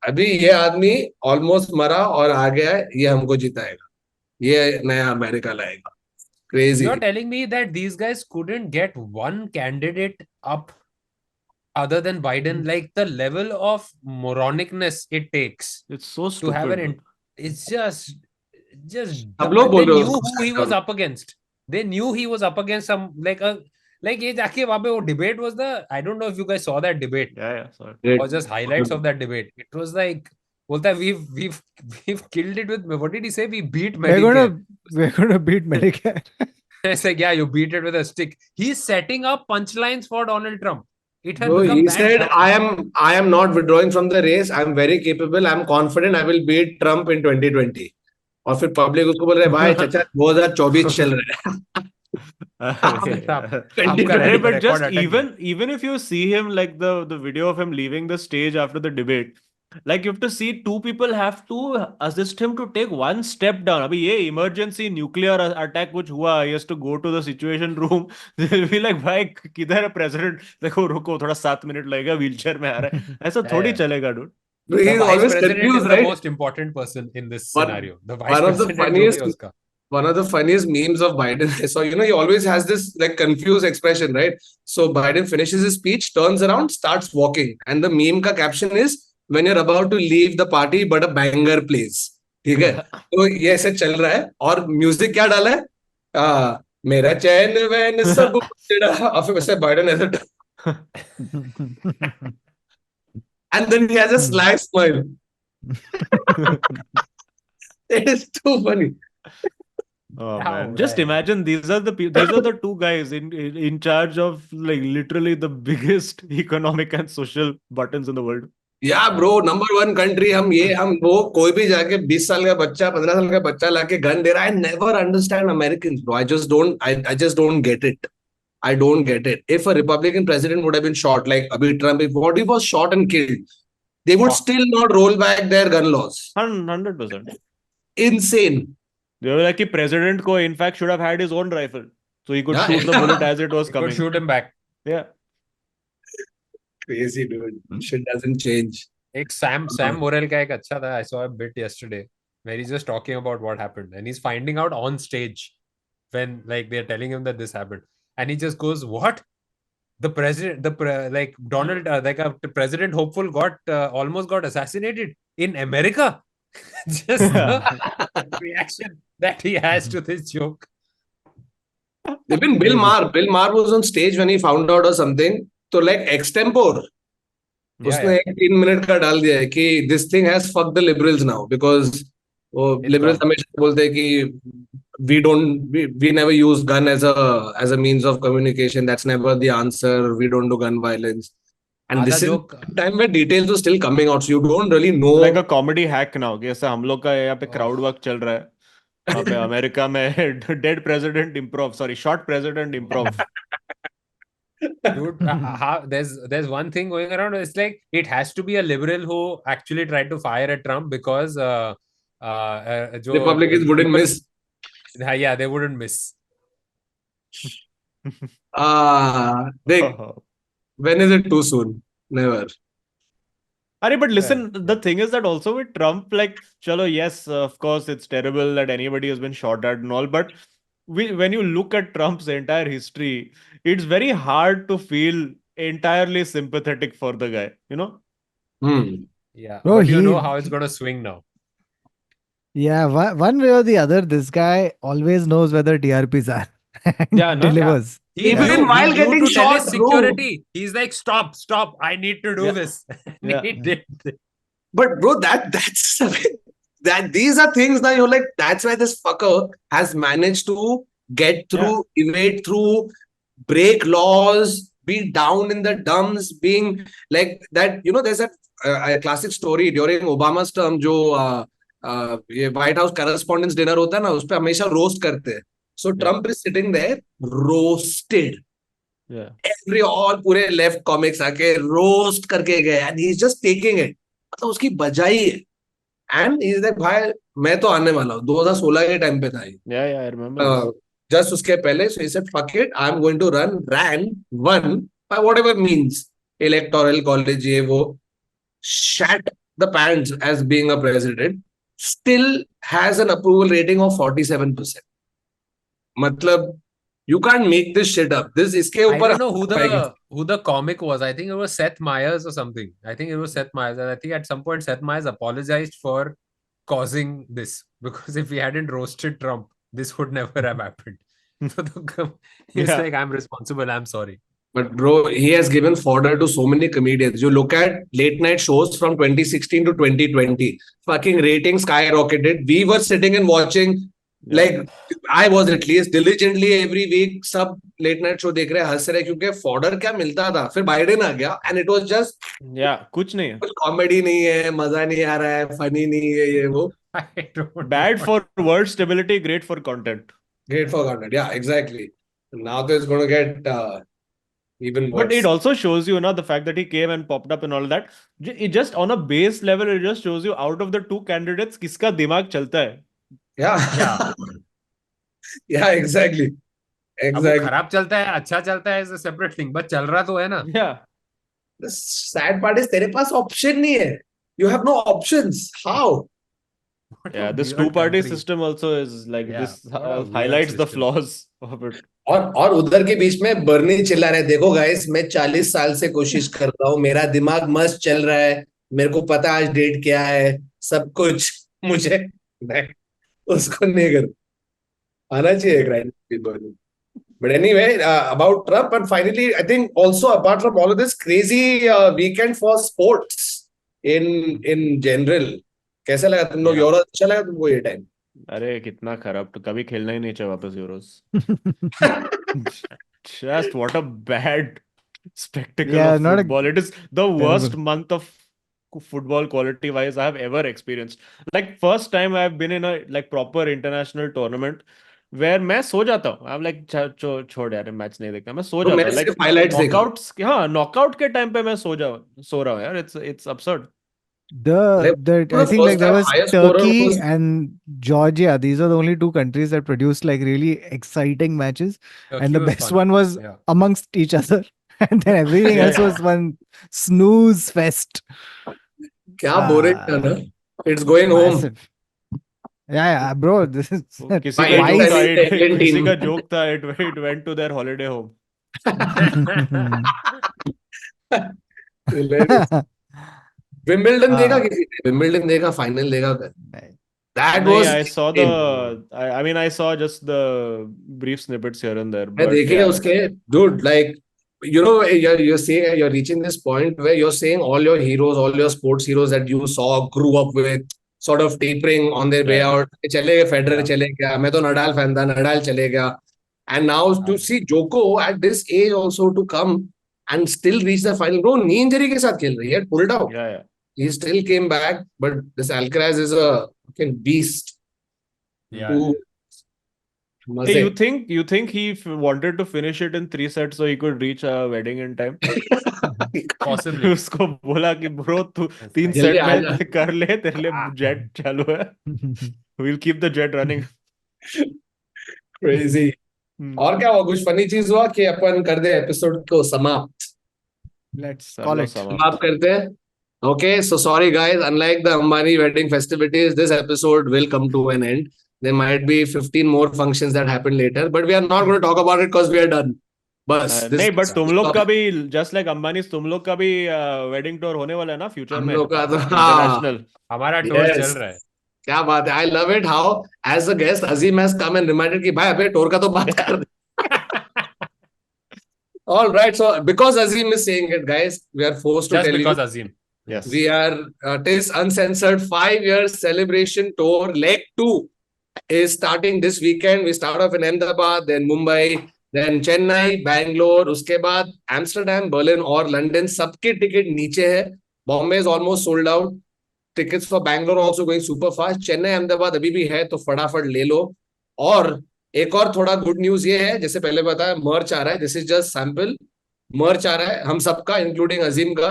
अभी ये आदमी almost मरा और आ गया है, ये हमको जिताएगा, ये नया अमेरिका लाएगा. Crazy. You're telling me that these guys couldn't get one candidate up other than Biden? Like the level of moronicness it takes It's so to have stupid. an. It's just. सब लोग They बोल रहे knew हो who he was up against. They knew he was up against some like ये जाके वहाँ पे वो debate was the. I don't know if you guys saw that debate Yeah, sorry. Great. or just highlights of that debate. It was like. बोलता है we've killed it with what did he say? We beat Medicare. We're gonna beat Medicare. It's like, yeah, you beat it with a stick. He's setting up punchlines for Donald Trump. It had So become he that said, dumb. I am not withdrawing from the race. I am very capable. I am confident I will beat Trump in 2020. और फिर public उसको बोल रहे हैं भाई चचा 2024 चल रहा है. Hey, but just even if you see him, like the video of him leaving the stage after the debate, like you have to see two people have to assist him to take one step down. अभी ये emergency nuclear attack कुछ हुआ, he has to go to the situation room. They'll be like भाई किधर है president? देखो रुको थोड़ा 7 मिनट लगेगा, wheelchair में आ रहा है. ऐसा थोड़ी चलेगा dude. He The is vice always president is confused, the right? most important person in this One- scenario. The vice one of the president funniest- जो भी है उसका. One of the funniest memes of Biden. So, he always has this like confused expression, right? So Biden finishes his speech, turns around, starts walking. And the meme ka caption is, when you're about to leave the party, but a banger plays. ठीक है? तो ये ऐसे चल रहा है और music क्या डाला है? मेरा चैन वैन सब तेरा. और फिर वैसे Biden ऐसे and then he has a sly smile. It is too funny. Oh How man, just right. imagine these are the two guys in charge of like literally the biggest economic and social buttons in the world. Yeah, bro, number one country, हम वो कोई भी जाके 20 साल का बच्चा 15 साल का बच्चा लाके गन दे रहा है. I never understand Americans, bro. I just don't get it. I don't get it. If a Republican president would have been shot, like Abhi Trump, if what he was shot and killed, they would still not roll back their gun laws. 100%. Insane. They were like, the president ko in fact should have had his own rifle, so he could Yeah. shoot the bullet as it was You coming. could shoot him back. Yeah. Crazy, dude. Shit doesn't change. एक Sam Morril का एक अच्छा था. I saw a bit yesterday where he's just talking about what happened and he's finding out on stage when like they're telling him that this happened and he just goes, "What? The president, like Donald, like a president hopeful almost got assassinated in America." Just the reaction that he has to this joke. Even Bill Maher was on stage when he found out or something. So like extempore. उसने एक 3 minute का डाल दिया है कि this thing has fucked the liberals now because वो liberals हमेशा बोलते हैं कि we never use gun as a means of communication. That's never the answer. We don't do gun violence. And this is time where details are still coming out, so you don't really know. Like a comedy hack now. जैसे हम लोग का यहाँ पे crowd work चल रहा है. वहाँ पे अमेरिका में dead president improv, sorry, shot president improv. Dude, there's one thing going around. It's like it has to be a liberal who actually tried to fire at Trump because Republicans wouldn't miss. Yeah, they wouldn't miss. When is it too soon? Never. But listen, the thing is that also with Trump, like, chalo, yes, of course, it's terrible that anybody has been shot at and all, but when you look at Trump's entire history, it's very hard to feel entirely sympathetic for the guy, you know? Yeah, Bro, but you know how it's going to swing now. Yeah, one way or the other, this guy always knows where the TRPs are. Yeah, no? delivers. Even while getting shot, security, he's like, stop, I need to do this. Yeah. He did. But bro, that's that these are things that you're like, that's why this fucker has managed to get through, evade through, break laws, be down in the dumps, being like that. There's a classic story during Obama's term, जो ये White House Correspondents' Dinner होता है ना, उस पे हमेशा roast करते हैं. So Trump is sitting there, roasted. Yeah. और पूरे लेफ्ट कॉमिक्स आके रोस्ट करके गए, and he is just taking it. मतलब उसकी बजाई है. एंड ही इज लाइक, भाई मैं तो आने वाला हूँ. 2016 के टाइम पे था ये. Yeah, I remember this. Just उसके पहले, so he said fuck it, I am going to run one by whatever means, electoral college, ये वो. shat the pants as being a president, still has an approval rating of 47%. मतलब you can't make this shit up. This इसके I ऊपर don't know who the comic was. I think it was Seth Meyers or something. I think it was Seth Meyers, and I think at some point Seth Meyers apologized for causing this, because if he hadn't roasted Trump, this would never have happened. So he's Yeah. like, I'm responsible. I'm sorry. But bro, he has given fodder to so many comedians. You look at late night shows from 2016 to 2020. Fucking ratings skyrocketed. We were sitting and watching, like, I was at least diligently every week. सब late night show देख रहे, हंस रहे, क्योंकि fodder क्या मिलता था. फिर बाइडेन आ गया, and it was just Yeah, कुछ नहीं है. कुछ कॉमेडी नहीं है, मजा नहीं आ रहा है, फनी नहीं है, ये वो. I don't Bad know. for word stability, great for content. Great for content. Yeah, exactly. Now this is going to get even worse. But it also shows you, the fact that he came and popped up and all that. It just on a base level, it just shows you out of the two candidates, किसका दिमाग चलता है. Yeah. Yeah, exactly. अब वो Exactly. खराब चलता है, अच्छा चलता है, is a separate thing. But चल रहा तो है ना. Yeah. The sad part is तेरे पास option नहीं है. You have no options. How? What a Yeah, this weird two-party country. system also is like Yeah, this what a weird highlights the system. flaws of it. और उधर के बीच में बर्नी चिल्ला रहे, देखो गाइस, मैं 40 साल से कोशिश कर रहा हूँ, मेरा दिमाग मस्त चल रहा है, मेरे को पता आज डेट क्या है, सब कुछ मुझे नहीं, उसको नहीं कर आना चाहिए ग्राइंड बर्नी. But anyway, about Trump, and finally, I think also apart from all of this crazy weekend for sports in general, कैसा लगा तुम लोग? Yeah. यूरो अच्छा लगा तुमको ये टाइम? अरे कितना खराब, तो कभी खेलना ही नहीं चाहिए वापस Euros. Just what a bad spectacle Yeah, of not a football. It is the worst terrible. month of football quality wise I have ever experienced. Like first time I have been in a like proper international tournament where मैं सो जाता हूँ. I'm like छोड़ यार, match नहीं देखना, मैं सो तो जाता मैंने हूँ. Like सिर्फ highlights देखा. knockouts, हाँ, knockout के टाइम पे मैं सो रहा हूँ यार. It's absurd. I the think like first there time was highest scorer Turkey was- and Georgia. These are the only two countries that produced like really exciting matches. Turkey And the was best fun. one was Yeah. amongst each other. And then everything Yeah, else yeah. was one snooze fest. क्या boring था ना? It's going home. Massive. Yeah, bro. This is किसी का By joke था, Italy, the England किसी team. का joke था, it went to their holiday home. Wimbledon देखा हाँ. किसी ने? विंबलडन देखा, फाइनल देखा? That नहीं, was I saw insane. I mean I saw just the brief snippets here and there. मैं But देखे yeah, उसके, dude, like, you're saying, you're reaching this point where you're saying all your heroes, all your sports heroes that you saw, grew up with, sort of tapering on their way Yeah. out. चले गए, Federer Yeah. चले गया, मैं तो Nadal fan था, Nadal चले गया. And now to see Joko at this age also to come and still reach the final. Bro, knee injury के साथ खेल रही है, pulled out. yeah. He still came back, but this Alcaraz is a fucking beast. Yeah. Who- Hey, मजे. you think he wanted to finish it in 3 sets so he could reach a wedding in time? Possibly. उसको बोला कि bro तू 3 जल्दी set आ में जा. कर ले, तेरे लिए जेट चालू है. We'll keep the jet running. Crazy. और क्या हुआ? कुछ फनी चीज हुआ कि अपन कर दे एपिसोड को समाप्त? Let's कर call लो it. समाप्त. समाप्त करते हैं. Okay, so sorry guys, unlike the Ambani wedding festivities, this episode will come to an end. There might be 15 more functions that happen later, but we are not going to talk about it because we are done. बस. नहीं, but तुम लोग का भी just like Ambani, तुम लोग का भी wedding tour होने वाला है ना फ्यूचर हम में, लोग का तो इंटरनेशनल. हमारा टूर Yes. चल रहा है. क्या बात है. I love it how as a guest Azim has come and reminded कि भाई अबे टूर का तो बात कर दे. All right, so because Azim is saying it, guys, we are forced to Just tell because you. Azim. Yes. We are Tis Uncensored 5-year celebration tour leg 2 is starting this weekend. We start off in Ahmedabad, then Mumbai, then Chennai, Bangalore, उसके बाद Amsterdam, Berlin और London, सबके ticket नीचे है. Bombay is almost sold out. Tickets for Bangalore also going super fast. Chennai, Ahmedabad अभी भी है, तो फटाफट ले लो. और एक और थोड़ा गुड न्यूज ये है, जैसे पहले बताया, मर्च आ रहा है. This is just sample. मर्च आ रहा है हम सबका, इंक्लूडिंग अजीम का.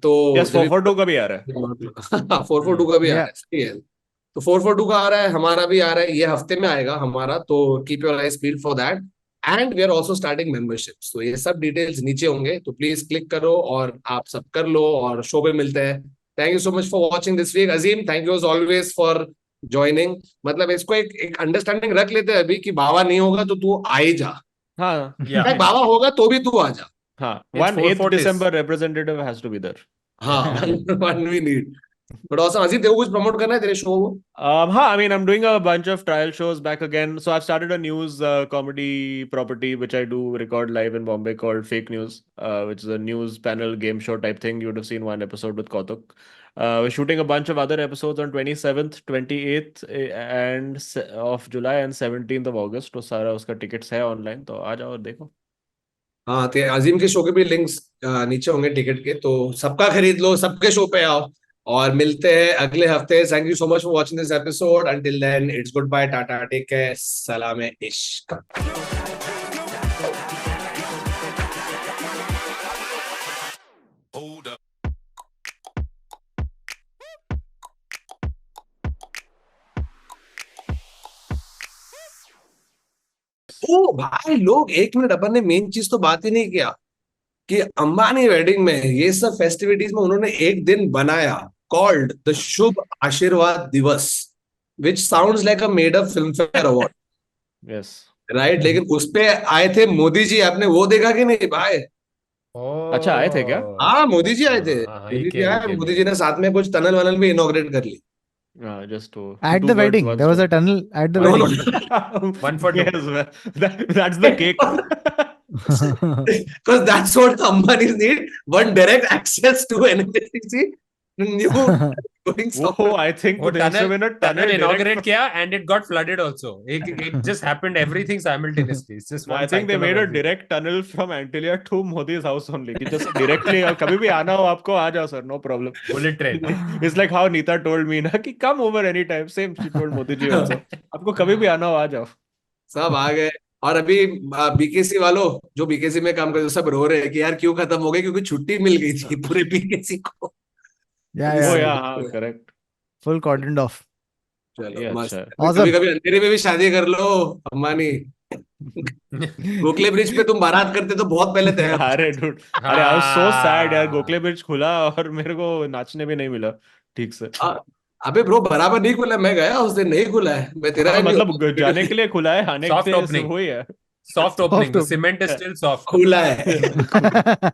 तो यस, 442 का भी आ रहा है. 442 का भी आ रहा Yeah. है, सही है. तो 442 का आ रहा है, हमारा भी आ रहा है, ये हफ्ते में आएगा हमारा. तो keep your eyes peeled for that. And we are also starting memberships. तो ये सब डिटेल्स नीचे होंगे, तो प्लीज क्लिक करो और आप सब कर लो, और शो पे मिलते हैं. Thank you so much for watching this week. Azeem, thank you as always for joining. मतलब इसको एक अंडरस्टैंडिंग रख लेते हैं अभी कि बाबा नहीं होगा तो तू आ ही जा. हाँ Yeah. बाबा होगा तो भी तू आ जा. हाँ, It's 1/8 440s. December representative has to be there. हाँ, one we need. But also Azim, तेरे को कुछ प्रमोट करना है तेरे शो को? I mean, I'm doing a bunch of trial shows back again. So I've started a news comedy property, which I do record live in Bombay, called Fake News, which is a news panel game show type thing. You would have seen one episode with Kautuk. We're shooting a bunch of other episodes on 27th, 28th of July and 17th of August. तो सारा उसका tickets है online, तो आ जाओ और देखो. हाँ, तो अजीम के शो के भी लिंक्स नीचे होंगे टिकट के, तो सबका खरीद लो, सबके शो पे आओ. और मिलते हैं अगले हफ्ते. Thank you so much for watching this episode. Until then, it's goodbye, tata, take care, सलाम इश्क. ओ भाई लोग, एक मिनट, अपन ने मेन चीज तो बात ही नहीं किया कि अंबानी वेडिंग में ये सब फेस्टिविटीज में उन्होंने एक दिन बनाया called the Shubh Aashirwad Diwas, which sounds like a made up Filmfare award, Yes. Right? लेकिन उस पे आए थे मोदी जी. आपने वो देखा कि नहीं भाई? अच्छा, आए थे क्या? हाँ, मोदी जी आए थे. हाँ, मोदी जी आए, मोदी जी ने साथ में कुछ टनल वनल भी इनॉग्रेट कर ली. Just to At two the birds, wedding, one there was a stone. tunnel at the No, no. wedding. One for two. Yes, well, that's the cake. Because that's what Ambanis need. One direct access to NHPC. New going Oh, somewhere. I think वो there has to be a tunnel tunnel inaugurate direct. किया and it got flooded also. It just happened everything simultaneously. It's just one I think they cycle of made a everything. direct tunnel from Antalya to Modi's house only. कि just directly कभी भी आना हो आपको आ जाओ sir, no problem. Bullet train. It's like how Neeta told me ना कि come over anytime. Same she told Modi ji also. आपको कभी भी आना हो आ जाओ. सब आ गए. और अभी बीकेसी वालों, जो बीकेसी में काम करते हैं, सब रो रहे हैं कि यार क्यों खत्म हो गए, क्योंकि छुट्टी मिल गई थी पूरे बीकेसी को. Yeah, Oh yeah. yeah, हाँ, correct. Full cordoned off. चलो ये मस्त. अच्छा है. Awesome. कभी कभी अंधेरे में भी शादी कर लो अंबानी. गोखले ब्रिज पे तुम बारात करते तो बहुत पहले तैयार. अरे dude, अरे I was so sad यार. गोखले ब्रिज खुला और मेरे को नाचने भी नहीं मिला ठीक से. अबे ब्रो, बराबर नहीं खुला. मैं गया उस दिन, नहीं खुला है. मैं तेरा हाँ, नहीं मतलब जाने के लिए खुला है, आने Soft के लिए opening. वही है. Soft opening. The opening. cement is still soft. खुला है.